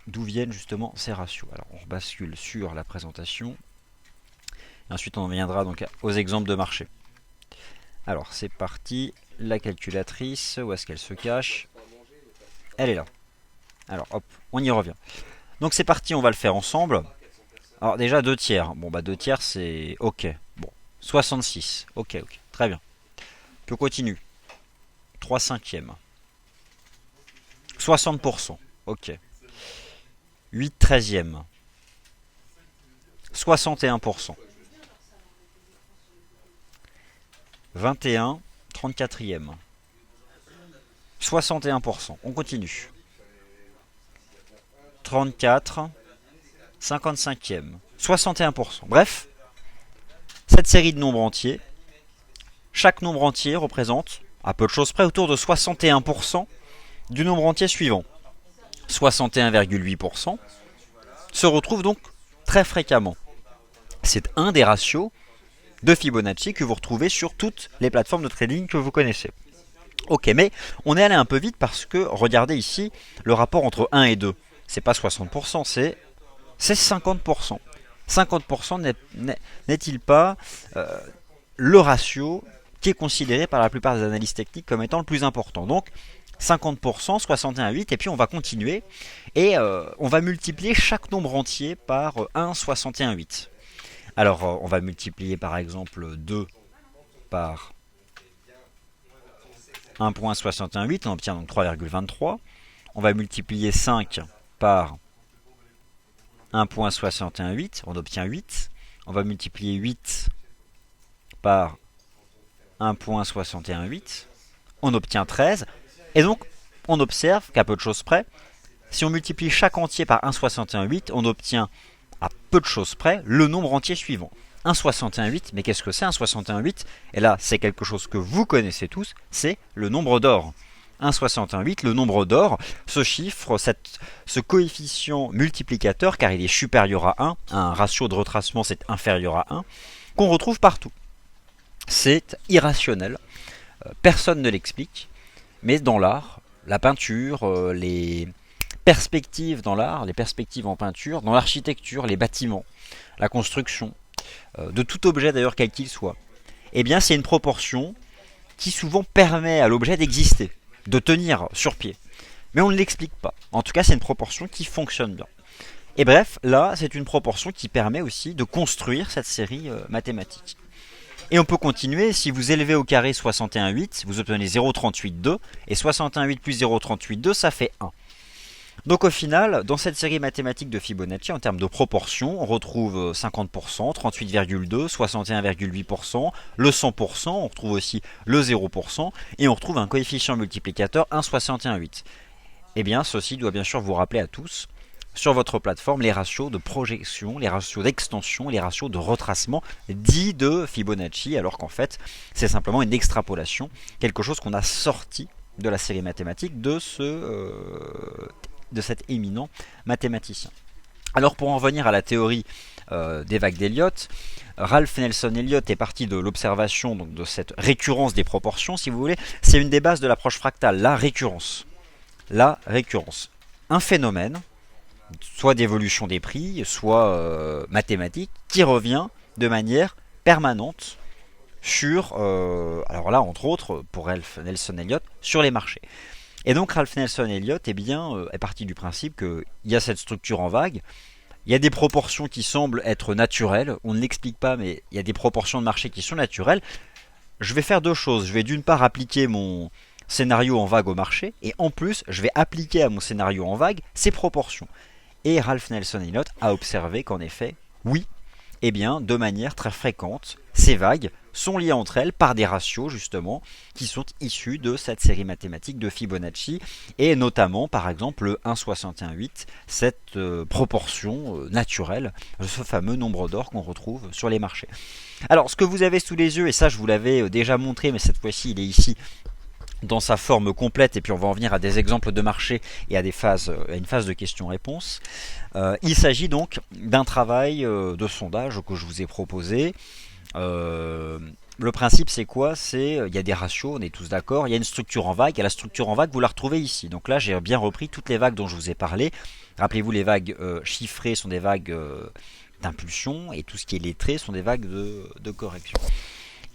d'où viennent justement ces ratios. Alors on bascule sur la présentation. Et ensuite on viendra donc aux exemples de marché. Alors c'est parti, la calculatrice, où est-ce qu'elle se cache? Elle est là. Alors hop, on y revient. Donc c'est parti, on va le faire ensemble. Alors déjà 2 tiers. Bon bah 2 tiers c'est ok. Bon, 66. Ok, très bien. Puis on continue. 3 cinquièmes. 60%. Ok. 8 treizièmes. 61%. 21 34e. 61%. On continue. 34 55e. 61%. Bref, cette série de nombres entiers, chaque nombre entier représente, à peu de choses près, autour de 61% du nombre entier suivant. 61,8% se retrouve donc très fréquemment. C'est un des ratios de Fibonacci que vous retrouvez sur toutes les plateformes de trading que vous connaissez. Ok, mais on est allé un peu vite parce que, regardez ici, le rapport entre 1 et 2, c'est pas 60%, c'est 50%. 50% n'est-il pas le ratio qui est considéré par la plupart des analystes techniques comme étant le plus important? Donc, 50%, 61,8, et puis on va continuer, et on va multiplier chaque nombre entier par 1,61,8. Alors, on va multiplier par exemple 2 par 1,61,8, on obtient donc 3,23. On va multiplier 5 par 1,61,8, on obtient 8. On va multiplier 8 par 1,61,8, on obtient 13. Et donc, on observe qu'à peu de choses près, si on multiplie chaque entier par 1,61,8, on obtient à peu de choses près le nombre entier suivant. 1,61,8, mais qu'est-ce que c'est 1,61,8? Et là, c'est quelque chose que vous connaissez tous, c'est le nombre d'or. 1,61,8, le nombre d'or, ce chiffre, ce coefficient multiplicateur, car il est supérieur à 1, un ratio de retracement c'est inférieur à 1, qu'on retrouve partout. C'est irrationnel, personne ne l'explique, mais dans l'art, la peinture, les perspectives dans l'art, les perspectives en peinture, dans l'architecture, les bâtiments, la construction, de tout objet d'ailleurs quel qu'il soit, eh bien c'est une proportion qui souvent permet à l'objet d'exister, de tenir sur pied. Mais on ne l'explique pas. En tout cas, c'est une proportion qui fonctionne bien. Et bref, là, c'est une proportion qui permet aussi de construire cette série mathématique. Et on peut continuer, si vous élevez au carré 61,8, vous obtenez 0,38,2, et 61,8 plus 0,38,2, ça fait 1. Donc au final, dans cette série mathématique de Fibonacci, en termes de proportion, on retrouve 50%, 38,2, 61,8%, le 100%, on retrouve aussi le 0%, et on retrouve un coefficient multiplicateur 1,61,8. Eh bien, ceci doit bien sûr vous rappeler à tous, sur votre plateforme, les ratios de projection, les ratios d'extension, les ratios de retracement dits de Fibonacci, alors qu'en fait, c'est simplement une extrapolation, quelque chose qu'on a sorti de la série mathématique de cet éminent mathématicien. Alors pour en revenir à la théorie des vagues d'Elliott, Ralph Nelson Elliott est parti de l'observation de cette récurrence des proportions, si vous voulez. C'est une des bases de l'approche fractale, la récurrence. la récurrence. Un phénomène, soit d'évolution des prix, soit mathématique, qui revient de manière permanente sur, alors là, entre autres, pour Ralph Nelson Elliott, sur les marchés. Et donc Ralph Nelson Elliott est parti du principe qu'il y a cette structure en vague, il y a des proportions qui semblent être naturelles, on ne l'explique pas, mais il y a des proportions de marché qui sont naturelles. Je vais faire deux choses. Je vais d'une part appliquer mon scénario en vague au marché, et en plus, je vais appliquer à mon scénario en vague ces proportions. Et Ralph Nelson Elliott a observé qu'en effet, oui, eh bien, de manière très fréquente, ces vagues sont liées entre elles par des ratios justement qui sont issus de cette série mathématique de Fibonacci et notamment par exemple le 1,618, cette proportion naturelle, ce fameux nombre d'or qu'on retrouve sur les marchés. Alors ce que vous avez sous les yeux, et ça je vous l'avais déjà montré mais cette fois-ci il est ici dans sa forme complète, et puis on va en venir à des exemples de marché et à une phase de questions-réponses. Il s'agit donc d'un travail de sondage que je vous ai proposé. Le principe c'est quoi? Il y a des ratios, on est tous d'accord, il y a une structure en vague, et la structure en vague vous la retrouvez ici. Donc là j'ai bien repris toutes les vagues dont je vous ai parlé. Rappelez-vous, les vagues chiffrées sont des vagues d'impulsion, et tout ce qui est lettré sont des vagues de correction.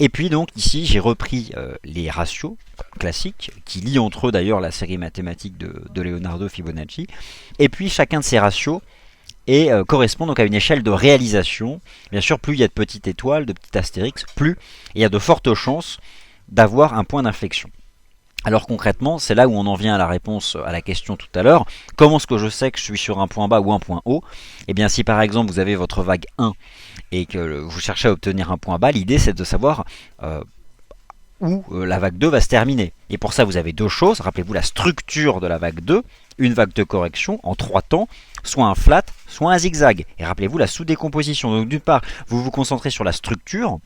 Et puis donc ici j'ai repris les ratios classiques qui lient entre eux d'ailleurs la série mathématique de Leonardo Fibonacci. Et puis chacun de ces ratios correspond donc à une échelle de réalisation. Bien sûr, plus il y a de petites étoiles, de petits astérix, plus il y a de fortes chances d'avoir un point d'inflexion. Alors concrètement, c'est là où on en vient à la réponse à la question tout à l'heure. Comment est-ce que je sais que je suis sur un point bas ou un point haut? Eh bien si par exemple vous avez votre vague 1 et que vous cherchez à obtenir un point bas, l'idée c'est de savoir où la vague 2 va se terminer. Et pour ça vous avez deux choses. Rappelez-vous la structure de la vague 2, une vague de correction en 3 temps, soit un flat, soit un zigzag. Et rappelez-vous la sous-décomposition. Donc d'une part, vous vous concentrez sur la structure,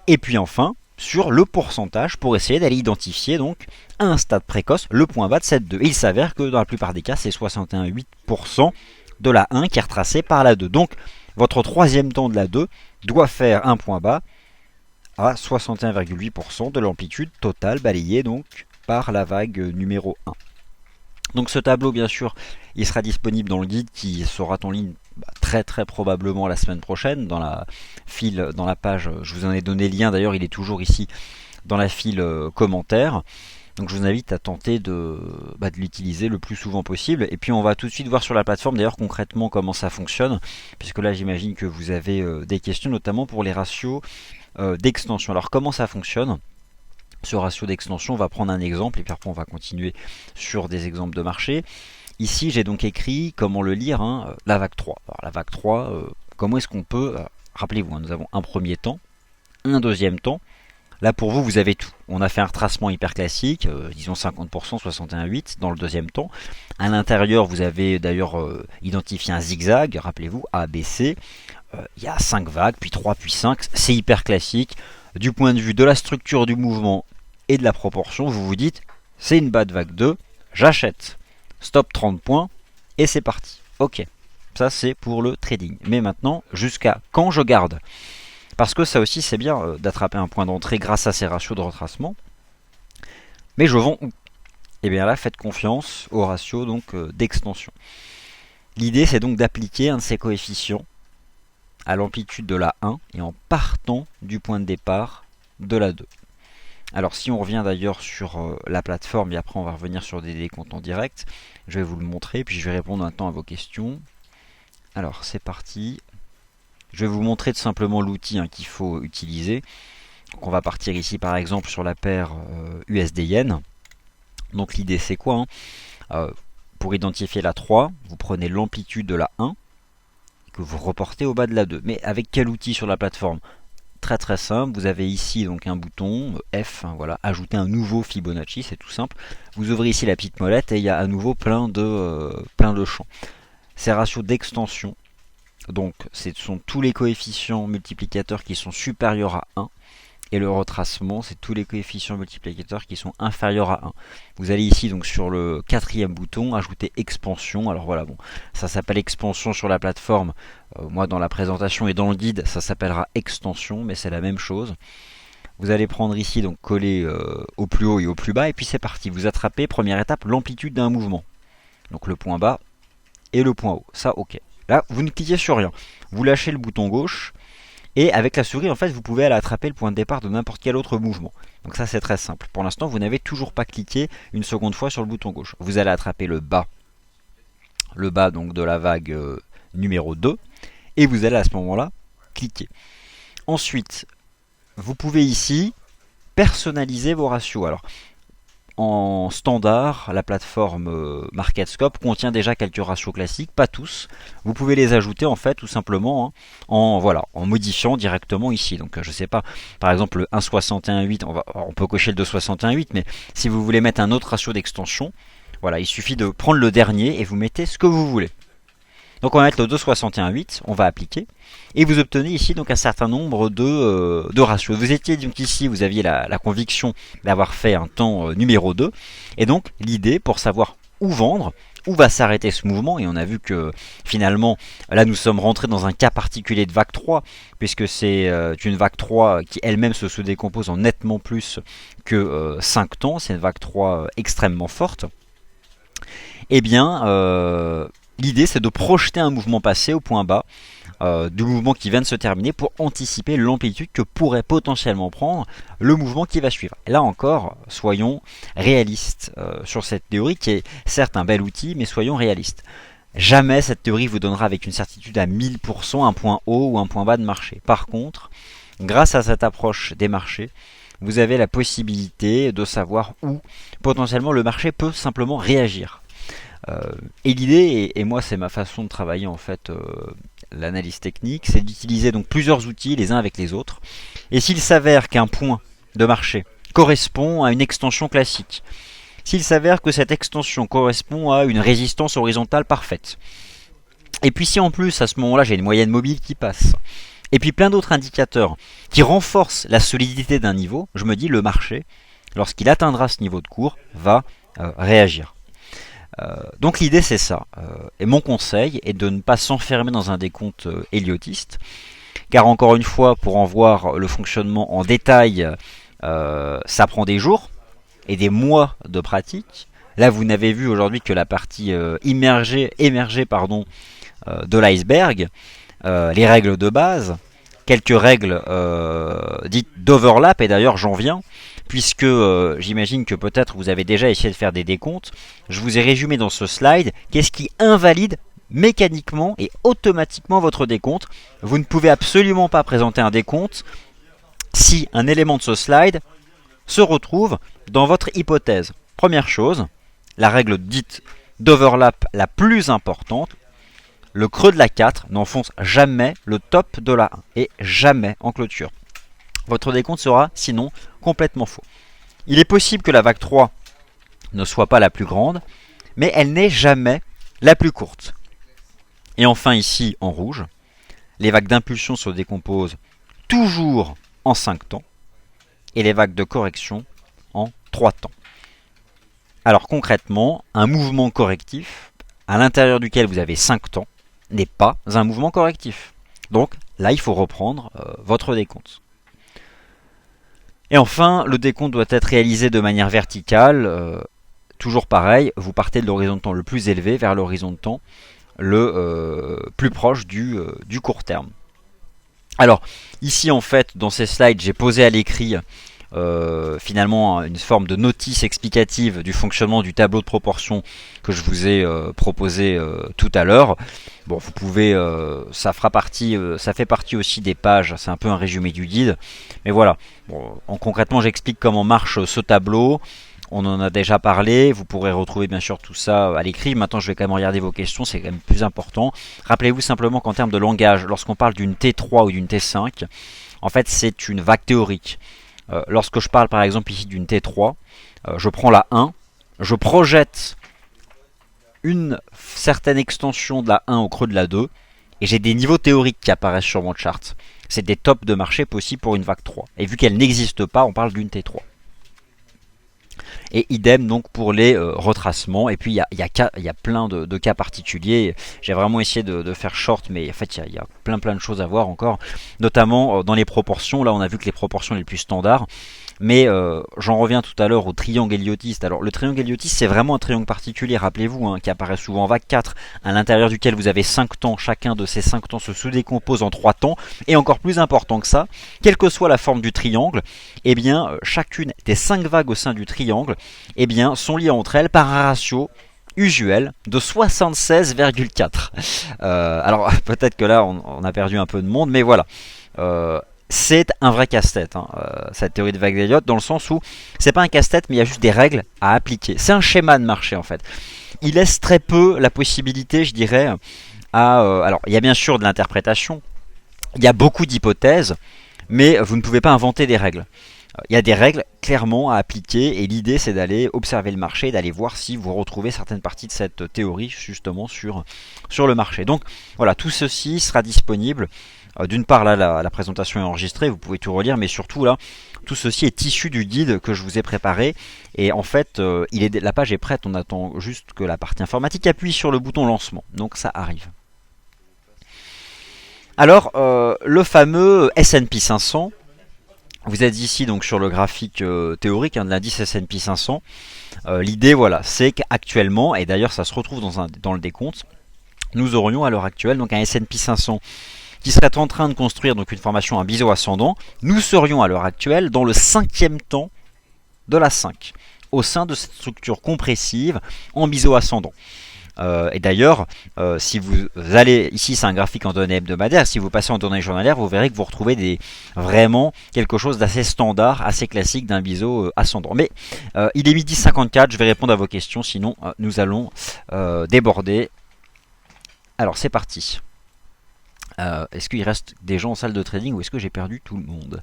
et puis enfin, sur le pourcentage pour essayer d'aller identifier donc à un stade précoce le point bas de cette 2. Et il s'avère que dans la plupart des cas, c'est 61,8% de la 1 qui est retracé par la 2. Donc votre troisième temps de la 2 doit faire un point bas à 61,8% de l'amplitude totale balayée donc par la vague numéro 1. Donc ce tableau, bien sûr, il sera disponible dans le guide qui sera en ligne très probablement la semaine prochaine dans la file, dans la page. Je vous en ai donné le lien d'ailleurs, il est toujours ici dans la file commentaires. Donc je vous invite à tenter de l'utiliser le plus souvent possible. Et puis on va tout de suite voir sur la plateforme d'ailleurs concrètement comment ça fonctionne, puisque là j'imagine que vous avez des questions notamment pour les ratios d'extension. Alors comment ça fonctionne? Ce ratio d'extension, on va prendre un exemple et puis après on va continuer sur des exemples de marché. Ici j'ai donc écrit comment le lire, la vague 3. Alors la vague 3, comment est-ce qu'on peut, rappelez-vous, nous avons un premier temps, un deuxième temps. Là pour vous, vous avez tout. On a fait un retracement hyper classique, disons 50%, 61,8 dans le deuxième temps. À l'intérieur, vous avez d'ailleurs identifié un zigzag, rappelez-vous, A, B, C. Il y a 5 vagues, puis 3, puis 5. C'est hyper classique. Du point de vue de la structure du mouvement et de la proportion, vous vous dites, c'est une bad vague 2, j'achète. Stop 30 points, et c'est parti. Ok, ça c'est pour le trading. Mais maintenant, jusqu'à quand je garde? Parce que ça aussi c'est bien d'attraper un point d'entrée grâce à ces ratios de retracement. Mais je vends où? Et bien là, faites confiance au ratio donc d'extension. L'idée c'est donc d'appliquer un de ces coefficients à l'amplitude de la 1 et en partant du point de départ de la 2. Alors si on revient d'ailleurs sur la plateforme et après on va revenir sur des décomptes en direct, je vais vous le montrer puis je vais répondre maintenant à vos questions. Alors c'est parti. Je vais vous montrer tout simplement l'outil qu'il faut utiliser. Donc on va partir ici par exemple sur la paire USD-Yen. Donc l'idée c'est quoi pour identifier la 3, vous prenez l'amplitude de la 1 que vous reportez au bas de la 2. Mais avec quel outil sur la plateforme? Très simple, vous avez ici donc un bouton F, voilà, ajouter un nouveau Fibonacci, c'est tout simple. Vous ouvrez ici la petite molette et il y a à nouveau plein de champs. Ces ratios d'extension, donc ce sont tous les coefficients multiplicateurs qui sont supérieurs à 1. Et le retracement, c'est tous les coefficients multiplicateurs qui sont inférieurs à 1. Vous allez ici donc sur le quatrième bouton, ajouter expansion. Alors voilà, bon, ça s'appelle expansion sur la plateforme. Moi dans la présentation et dans le guide, ça s'appellera extension, mais c'est la même chose. Vous allez prendre ici, donc coller au plus haut et au plus bas, et puis c'est parti. Vous attrapez, première étape, l'amplitude d'un mouvement. Donc le point bas et le point haut. Ça, ok. Là, vous ne cliquez sur rien. Vous lâchez le bouton gauche, et avec la souris, en fait, vous pouvez aller attraper le point de départ de n'importe quel autre mouvement. Donc ça, c'est très simple. Pour l'instant, vous n'avez toujours pas cliqué une seconde fois sur le bouton gauche. Vous allez attraper le bas donc de la vague numéro 2, et vous allez à ce moment-là cliquer. Ensuite, vous pouvez ici personnaliser vos ratios. Alors, en standard, la plateforme MarketScope contient déjà quelques ratios classiques, pas tous. Vous pouvez les ajouter en fait tout simplement en modifiant directement ici. Donc je sais pas, par exemple le 1,61,8, on peut cocher le 2,61,8, mais si vous voulez mettre un autre ratio d'extension, voilà, il suffit de prendre le dernier et vous mettez ce que vous voulez. Donc on va mettre le 2,61,8, on va appliquer, et vous obtenez ici donc un certain nombre de ratios. Vous étiez donc ici, vous aviez la conviction d'avoir fait un temps numéro 2, et donc l'idée pour savoir où vendre, où va s'arrêter ce mouvement, et on a vu que finalement, là nous sommes rentrés dans un cas particulier de vague 3, puisque c'est une vague 3 qui elle-même se décompose en nettement plus que 5 temps, c'est une vague 3 extrêmement forte. Eh bien, l'idée c'est de projeter un mouvement passé au point bas du mouvement qui vient de se terminer pour anticiper l'amplitude que pourrait potentiellement prendre le mouvement qui va suivre. Et là encore, soyons réalistes sur cette théorie qui est certes un bel outil, mais soyons réalistes. Jamais cette théorie vous donnera avec une certitude à 1000% un point haut ou un point bas de marché. Par contre, grâce à cette approche des marchés, vous avez la possibilité de savoir où potentiellement le marché peut simplement réagir. Et l'idée, et moi c'est ma façon de travailler en fait, l'analyse technique, c'est d'utiliser donc plusieurs outils les uns avec les autres. Et s'il s'avère qu'un point de marché correspond à une extension classique, s'il s'avère que cette extension correspond à une résistance horizontale parfaite, et puis si en plus à ce moment-là j'ai une moyenne mobile qui passe, et puis plein d'autres indicateurs qui renforcent la solidité d'un niveau, je me dis le marché, lorsqu'il atteindra ce niveau de cours, va réagir. Donc l'idée c'est ça, et mon conseil est de ne pas s'enfermer dans un décompte héliotiste, car encore une fois, pour en voir le fonctionnement en détail, ça prend des jours et des mois de pratique. Là vous n'avez vu aujourd'hui que la partie émergée de l'iceberg, les règles de base, quelques règles dites d'overlap, et d'ailleurs j'en viens, puisque j'imagine que peut-être vous avez déjà essayé de faire des décomptes. Je vous ai résumé dans ce slide qu'est-ce qui invalide mécaniquement et automatiquement votre décompte. Vous ne pouvez absolument pas présenter un décompte si un élément de ce slide se retrouve dans votre hypothèse. Première chose, la règle dite d'overlap la plus importante, le creux de la 4 n'enfonce jamais le top de la 1 et jamais en clôture. Votre décompte sera sinon complètement faux. Il est possible que la vague 3 ne soit pas la plus grande, mais elle n'est jamais la plus courte. Et enfin ici en rouge, les vagues d'impulsion se décomposent toujours en 5 temps et les vagues de correction en 3 temps. Alors concrètement, un mouvement correctif à l'intérieur duquel vous avez 5 temps n'est pas un mouvement correctif. Donc là il faut reprendre votre décompte. Et enfin, le décompte doit être réalisé de manière verticale. Toujours pareil, vous partez de l'horizon de temps le plus élevé vers l'horizon de temps le plus proche du court terme. Alors, ici en fait, dans ces slides, j'ai posé à l'écrit finalement une forme de notice explicative du fonctionnement du tableau de proportion que je vous ai proposé tout à l'heure. Bon, vous pouvez, ça fait partie aussi des pages, c'est un peu un résumé du guide, mais voilà. Bon, concrètement, j'explique comment marche ce tableau. On en a déjà parlé, vous pourrez retrouver bien sûr tout ça à l'écrit. Maintenant je vais quand même regarder vos questions, c'est quand même plus important. Rappelez-vous simplement qu'en termes de langage, lorsqu'on parle d'une T3 ou d'une T5, en fait c'est une vague théorique. Lorsque je parle par exemple ici d'une T3, je prends la 1, je projette une certaine extension de la 1 au creux de la 2, et j'ai des niveaux théoriques qui apparaissent sur mon chart. C'est des tops de marché possibles pour une vague 3. Et vu qu'elle n'existe pas, on parle d'une T3. Et idem donc pour les retracements. Et puis il y a plein de cas particuliers. J'ai vraiment essayé de faire short, mais en fait il y a plein de choses à voir encore, notamment dans les proportions. Là on a vu que les proportions les plus standards. Mais j'en reviens tout à l'heure au triangle héliotiste. Alors le triangle héliotiste, c'est vraiment un triangle particulier, rappelez-vous, hein, qui apparaît souvent en vague 4, à l'intérieur duquel vous avez 5 temps. Chacun de ces 5 temps se sous-décompose en 3 temps. Et encore plus important que ça, quelle que soit la forme du triangle, eh bien chacune des 5 vagues au sein du triangle, eh bien, sont liées entre elles par un ratio usuel de 76,4. Alors peut-être que là on a perdu un peu de monde, mais voilà. C'est un vrai casse-tête, hein, cette théorie de vague d'Elliott, dans le sens où c'est pas un casse-tête, mais il y a juste des règles à appliquer. C'est un schéma de marché en fait. Il laisse très peu la possibilité, je dirais, à. Alors, il y a bien sûr de l'interprétation, il y a beaucoup d'hypothèses, mais vous ne pouvez pas inventer des règles. Il y a des règles clairement à appliquer et l'idée c'est d'aller observer le marché, d'aller voir si vous retrouvez certaines parties de cette théorie justement sur le marché. Donc voilà, tout ceci sera disponible. D'une part là la présentation est enregistrée, vous pouvez tout relire, mais surtout là tout ceci est issu du guide que je vous ai préparé et en fait la page est prête, on attend juste que la partie informatique appuie sur le bouton lancement, donc ça arrive. Alors le fameux S&P 500. Vous êtes ici donc sur le graphique théorique de l'indice S&P 500. L'idée voilà, c'est qu'actuellement, et d'ailleurs ça se retrouve dans le décompte, nous aurions à l'heure actuelle donc un S&P 500 qui serait en train de construire donc une formation, un biseau ascendant. Nous serions à l'heure actuelle dans le 5e temps de la 5, au sein de cette structure compressive en biseau ascendant. Et d'ailleurs, si vous allez, ici c'est un graphique en données hebdomadaires, si vous passez en données journalières, vous verrez que vous retrouvez vraiment quelque chose d'assez standard, assez classique d'un biseau ascendant. Mais il est midi 54, je vais répondre à vos questions, sinon nous allons déborder. Alors c'est parti. Est-ce qu'il reste des gens en salle de trading ou est-ce que j'ai perdu tout le monde ?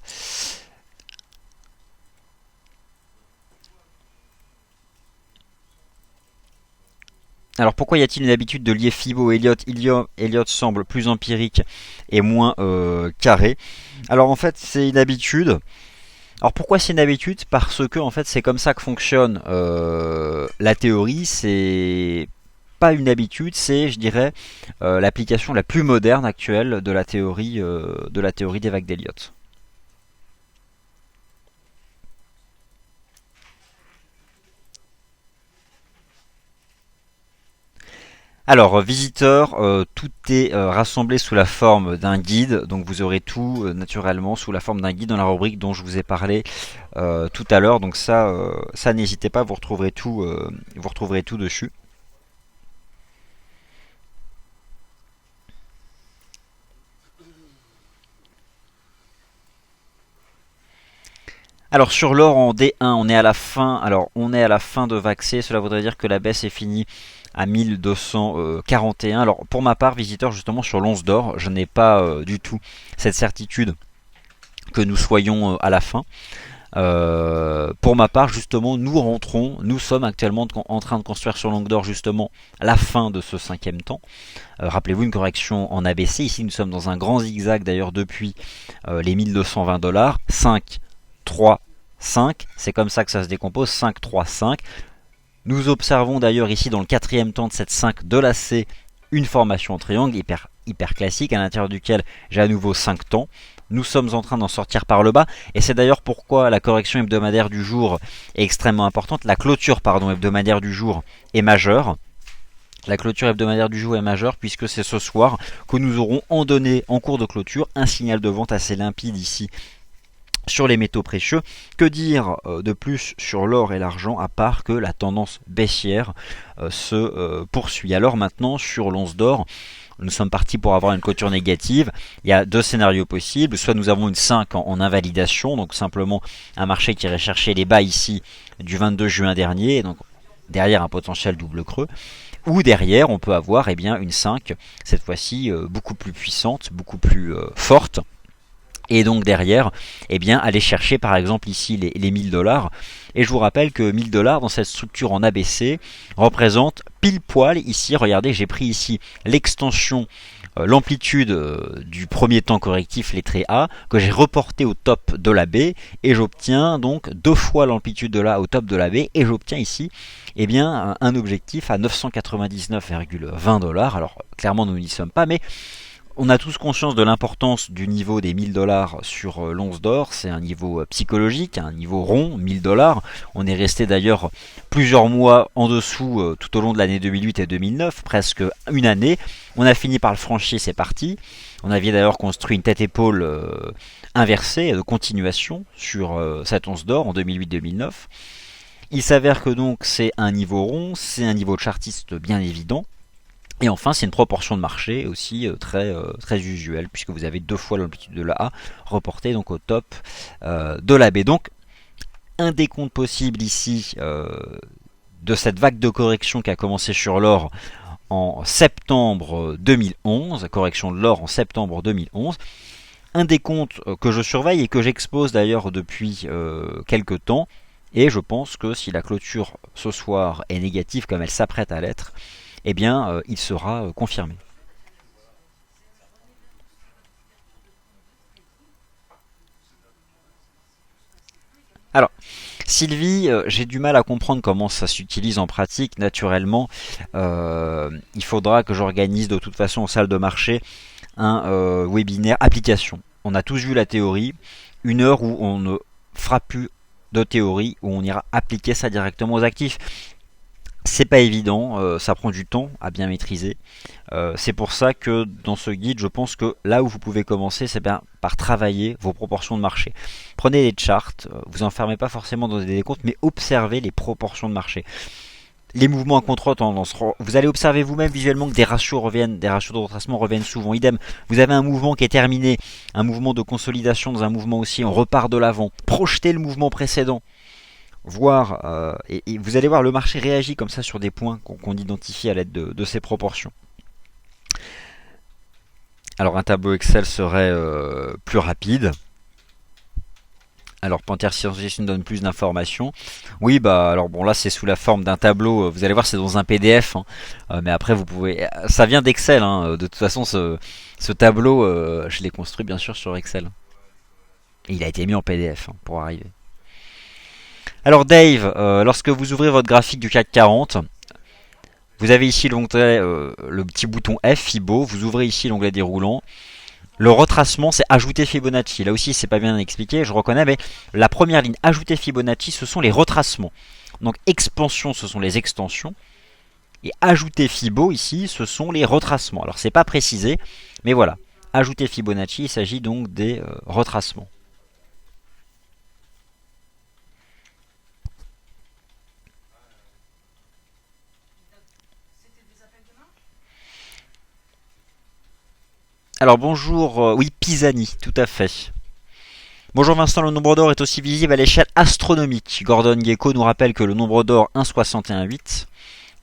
Alors pourquoi y a-t-il une habitude de lier Fibo et Elliott ? Elliott semble plus empirique et moins carré. Alors en fait c'est une habitude. Alors pourquoi c'est une habitude ? Parce que en fait c'est comme ça que fonctionne la théorie. C'est pas une habitude, c'est je dirais l'application la plus moderne actuelle de la théorie des vagues d'Elliott. Alors, visiteurs, tout est rassemblé sous la forme d'un guide, donc vous aurez tout naturellement sous la forme d'un guide dans la rubrique dont je vous ai parlé tout à l'heure. Donc ça n'hésitez pas, vous retrouverez tout dessus. Alors sur l'or en D1, on est à la fin. Alors on est à la fin de vague C, cela voudrait dire que la baisse est finie à 1241. Alors pour ma part, visiteur, justement sur l'once d'or, je n'ai pas du tout cette certitude que nous soyons à la fin. Pour ma part, justement, nous sommes actuellement en train de construire sur l'once d'or justement la fin de ce 5e temps. Rappelez-vous une correction en ABC. Ici, nous sommes dans un grand zigzag d'ailleurs depuis les 1220 $. 5, 3, 5. C'est comme ça que ça se décompose. 5, 3, 5. Nous observons d'ailleurs ici dans le 4e temps de cette 5 de la C une formation en triangle hyper classique à l'intérieur duquel j'ai à nouveau 5 temps. Nous sommes en train d'en sortir par le bas et c'est d'ailleurs pourquoi la correction hebdomadaire du jour est extrêmement importante. La clôture hebdomadaire du jour est majeure. La clôture hebdomadaire du jour est majeure puisque c'est ce soir que nous aurons en cours de clôture un signal de vente assez limpide ici sur les métaux précieux. Que dire de plus sur l'or et l'argent à part que la tendance baissière se poursuit. Alors maintenant sur l'once d'or, nous sommes partis pour avoir une clôture négative. Il y a deux scénarios possibles. Soit nous avons une 5 en invalidation, donc simplement un marché qui irait chercher les bas ici du 22 juin dernier, donc derrière un potentiel double creux. Ou derrière on peut avoir une 5, cette fois-ci beaucoup plus puissante, beaucoup plus forte. Et donc derrière, aller chercher par exemple ici les 1000 $. Et je vous rappelle que 1000 $ dans cette structure en ABC représente pile poil ici, regardez, j'ai pris ici l'extension l'amplitude du premier temps correctif, les traits A, que j'ai reporté au top de la baie, et j'obtiens donc 2 fois l'amplitude de la au top de la baie, et j'obtiens ici eh bien, un objectif à 999,20 $. Alors clairement nous n'y sommes pas, mais on a tous conscience de l'importance du niveau des 1000 $ sur l'once d'or. C'est un niveau psychologique, un niveau rond, 1000 $. On est resté d'ailleurs plusieurs mois en dessous tout au long de l'année 2008 et 2009, presque une année. On a fini par le franchir, c'est parti. On avait d'ailleurs construit une tête-épaule inversée de continuation sur cette once d'or en 2008-2009. Il s'avère que donc c'est un niveau rond, c'est un niveau chartiste bien évident. Et enfin, c'est une proportion de marché aussi très usuelle, puisque vous avez 2 fois l'amplitude de la A reportée donc au top de la B. Donc, un décompte possible ici de cette vague de correction qui a commencé sur l'or en septembre 2011, correction de l'or en septembre 2011. Un décompte que je surveille et que j'expose d'ailleurs depuis quelques temps. Et je pense que si la clôture ce soir est négative comme elle s'apprête à l'être, eh bien, il sera confirmé. Alors, Sylvie, j'ai du mal à comprendre comment ça s'utilise en pratique. Naturellement, il faudra que j'organise de toute façon en salle de marché un webinaire application. On a tous vu la théorie, une heure où on ne fera plus de théorie, où on ira appliquer ça directement aux actifs. C'est pas évident, ça prend du temps à bien maîtriser. C'est pour ça que dans ce guide, je pense que là où vous pouvez commencer, c'est bien par travailler vos proportions de marché. Prenez les charts, vous enfermez pas forcément dans des décomptes, mais observez les proportions de marché. Les mouvements à contre-tendance, vous allez observer vous-même visuellement que des ratios reviennent, des ratios de retracement reviennent souvent. Idem, vous avez un mouvement qui est terminé, un mouvement de consolidation dans un mouvement aussi, on repart de l'avant. Projetez le mouvement précédent. Voir et vous allez voir le marché réagit comme ça sur des points qu'on identifie à l'aide de ces proportions. Alors un tableau Excel serait plus rapide. Alors Panther Scientifique nous donne plus d'informations. Oui, bah alors bon là c'est sous la forme d'un tableau. Vous allez voir c'est dans un PDF, hein. Mais après vous pouvez. Ça vient d'Excel. Hein. De toute façon ce tableau je l'ai construit bien sûr sur Excel. Et il a été mis en PDF hein, pour arriver. Alors Dave, lorsque vous ouvrez votre graphique du CAC 40, vous avez ici l'onglet, le petit bouton F, Fibo, vous ouvrez ici l'onglet déroulant. Le retracement, c'est ajouter Fibonacci. Là aussi, c'est pas bien expliqué, je reconnais, mais la première ligne, ajouter Fibonacci, ce sont les retracements. Donc expansion, ce sont les extensions. Et ajouter Fibo, ici, ce sont les retracements. Alors, c'est pas précisé, mais voilà. Ajouter Fibonacci, il s'agit donc des retracements. Alors bonjour, oui Pisani, tout à fait. Bonjour Vincent, le nombre d'or est aussi visible à l'échelle astronomique. Gordon Gekko nous rappelle que le nombre d'or 1,61,8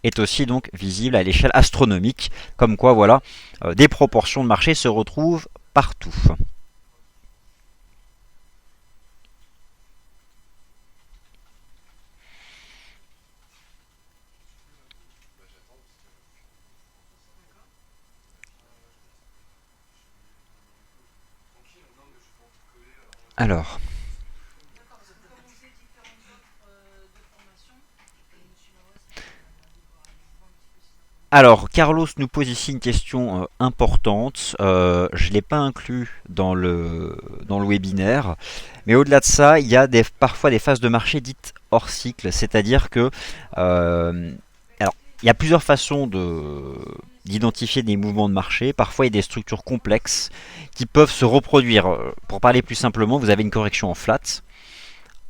est aussi donc visible à l'échelle astronomique. Comme quoi voilà, des proportions de marché se retrouvent partout. Alors, Carlos nous pose ici une question importante. Je ne l'ai pas inclus dans le webinaire. Mais au-delà de ça, il y a parfois des phases de marché dites hors cycle. C'est-à-dire que alors, il y a plusieurs façons d'identifier des mouvements de marché. Parfois, il y a des structures complexes qui peuvent se reproduire. Pour parler plus simplement, vous avez une correction en flat,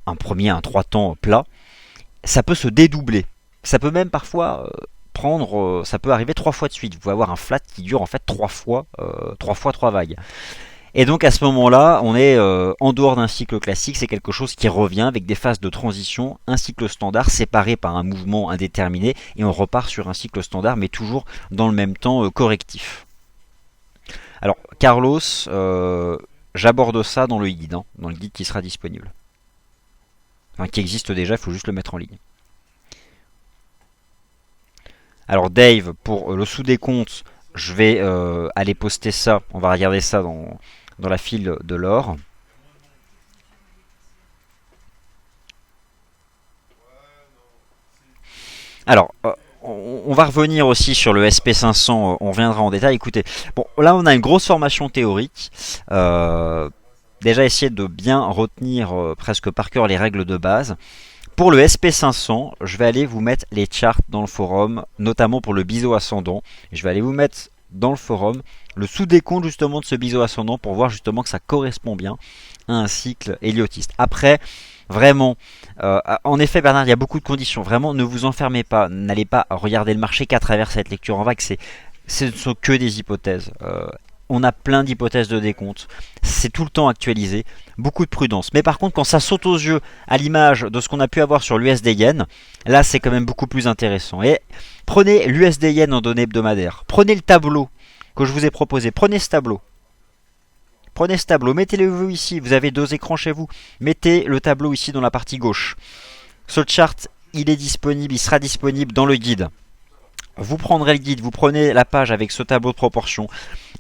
un 3 temps plat. Ça peut se dédoubler. Ça peut même parfois ça peut arriver 3 fois de suite. Vous pouvez avoir un flat qui dure en fait 3 vagues. Et donc à ce moment-là, on est en dehors d'un cycle classique, c'est quelque chose qui revient avec des phases de transition, un cycle standard séparé par un mouvement indéterminé, et on repart sur un cycle standard, mais toujours dans le même temps correctif. Alors Carlos, j'aborde ça dans le guide, hein, dans le guide qui sera disponible. Enfin, qui existe déjà, il faut juste le mettre en ligne. Alors Dave, pour le sous-décompte, Je vais aller poster ça. On va regarder ça dans la file de l'or. Alors, on va revenir aussi sur le SP500, on reviendra en détail. Écoutez, bon, là on a une grosse formation théorique. Déjà essayer de bien retenir presque par cœur les règles de base. Pour le SP500, je vais aller vous mettre les charts dans le forum, notamment pour le biseau ascendant. Je vais aller vous mettre dans le forum le sous-décompte justement de ce biseau ascendant pour voir justement que ça correspond bien à un cycle héliotiste. Après, vraiment, en effet Bernard, il y a beaucoup de conditions. Vraiment, ne vous enfermez pas. N'allez pas regarder le marché qu'à travers cette lecture en vague. Ce ne sont que des hypothèses. On a plein d'hypothèses de décompte. C'est tout le temps actualisé. Beaucoup de prudence. Mais par contre, quand ça saute aux yeux à l'image de ce qu'on a pu avoir sur l'USD Yen, là c'est quand même beaucoup plus intéressant. Et prenez l'USD Yen en données hebdomadaires. Prenez le tableau que je vous ai proposé. Prenez ce tableau. Prenez ce tableau, mettez-le ici, vous avez deux écrans chez vous. Mettez le tableau ici dans la partie gauche. Ce chart, il est disponible, il sera disponible dans le guide. Vous prendrez le guide, vous prenez la page avec ce tableau de proportion.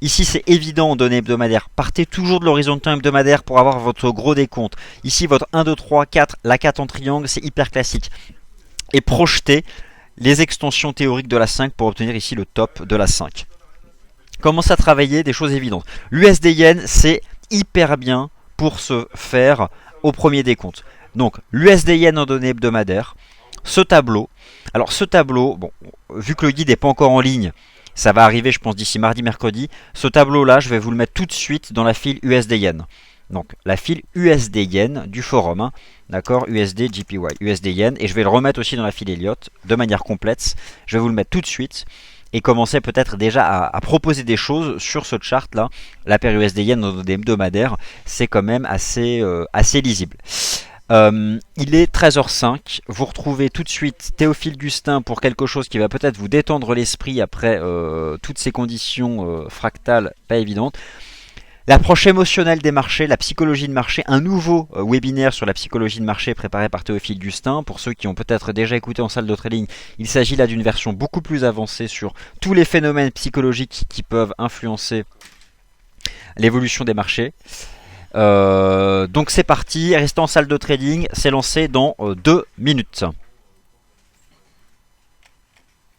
Ici, c'est évident en données hebdomadaires. Partez toujours de l'horizon de temps hebdomadaire pour avoir votre gros décompte. Ici, votre 1, 2, 3, 4, la 4 en triangle, c'est hyper classique. Et projetez les extensions théoriques de la 5 pour obtenir ici le top de la 5. Commencez à travailler des choses évidentes. L'USD Yen, c'est hyper bien pour se faire au premier décompte. Donc, l'USD Yen en données hebdomadaires. Ce tableau. Alors ce tableau, bon, vu que le guide n'est pas encore en ligne, ça va arriver je pense d'ici mardi, mercredi. Ce tableau là, je vais vous le mettre tout de suite dans la file USD Yen. Donc la file USD Yen du forum, hein, d'accord, USD JPY, USD Yen, et je vais le remettre aussi dans la file Elliott de manière complète. Je vais vous le mettre tout de suite et commencer peut-être déjà à proposer des choses sur ce chart là. La paire USD Yen dans des hebdomadaires, c'est quand même assez lisible. Il est 13h05, vous retrouvez tout de suite Théophile Gustin pour quelque chose qui va peut-être vous détendre l'esprit après toutes ces conditions fractales pas évidentes. L'approche émotionnelle des marchés, la psychologie de marché, un nouveau webinaire sur la psychologie de marché préparé par Théophile Gustin. Pour ceux qui ont peut-être déjà écouté en salle de trading, il s'agit là d'une version beaucoup plus avancée sur tous les phénomènes psychologiques qui peuvent influencer l'évolution des marchés. Donc c'est parti, restez en salle de trading, c'est lancé dans 2 minutes.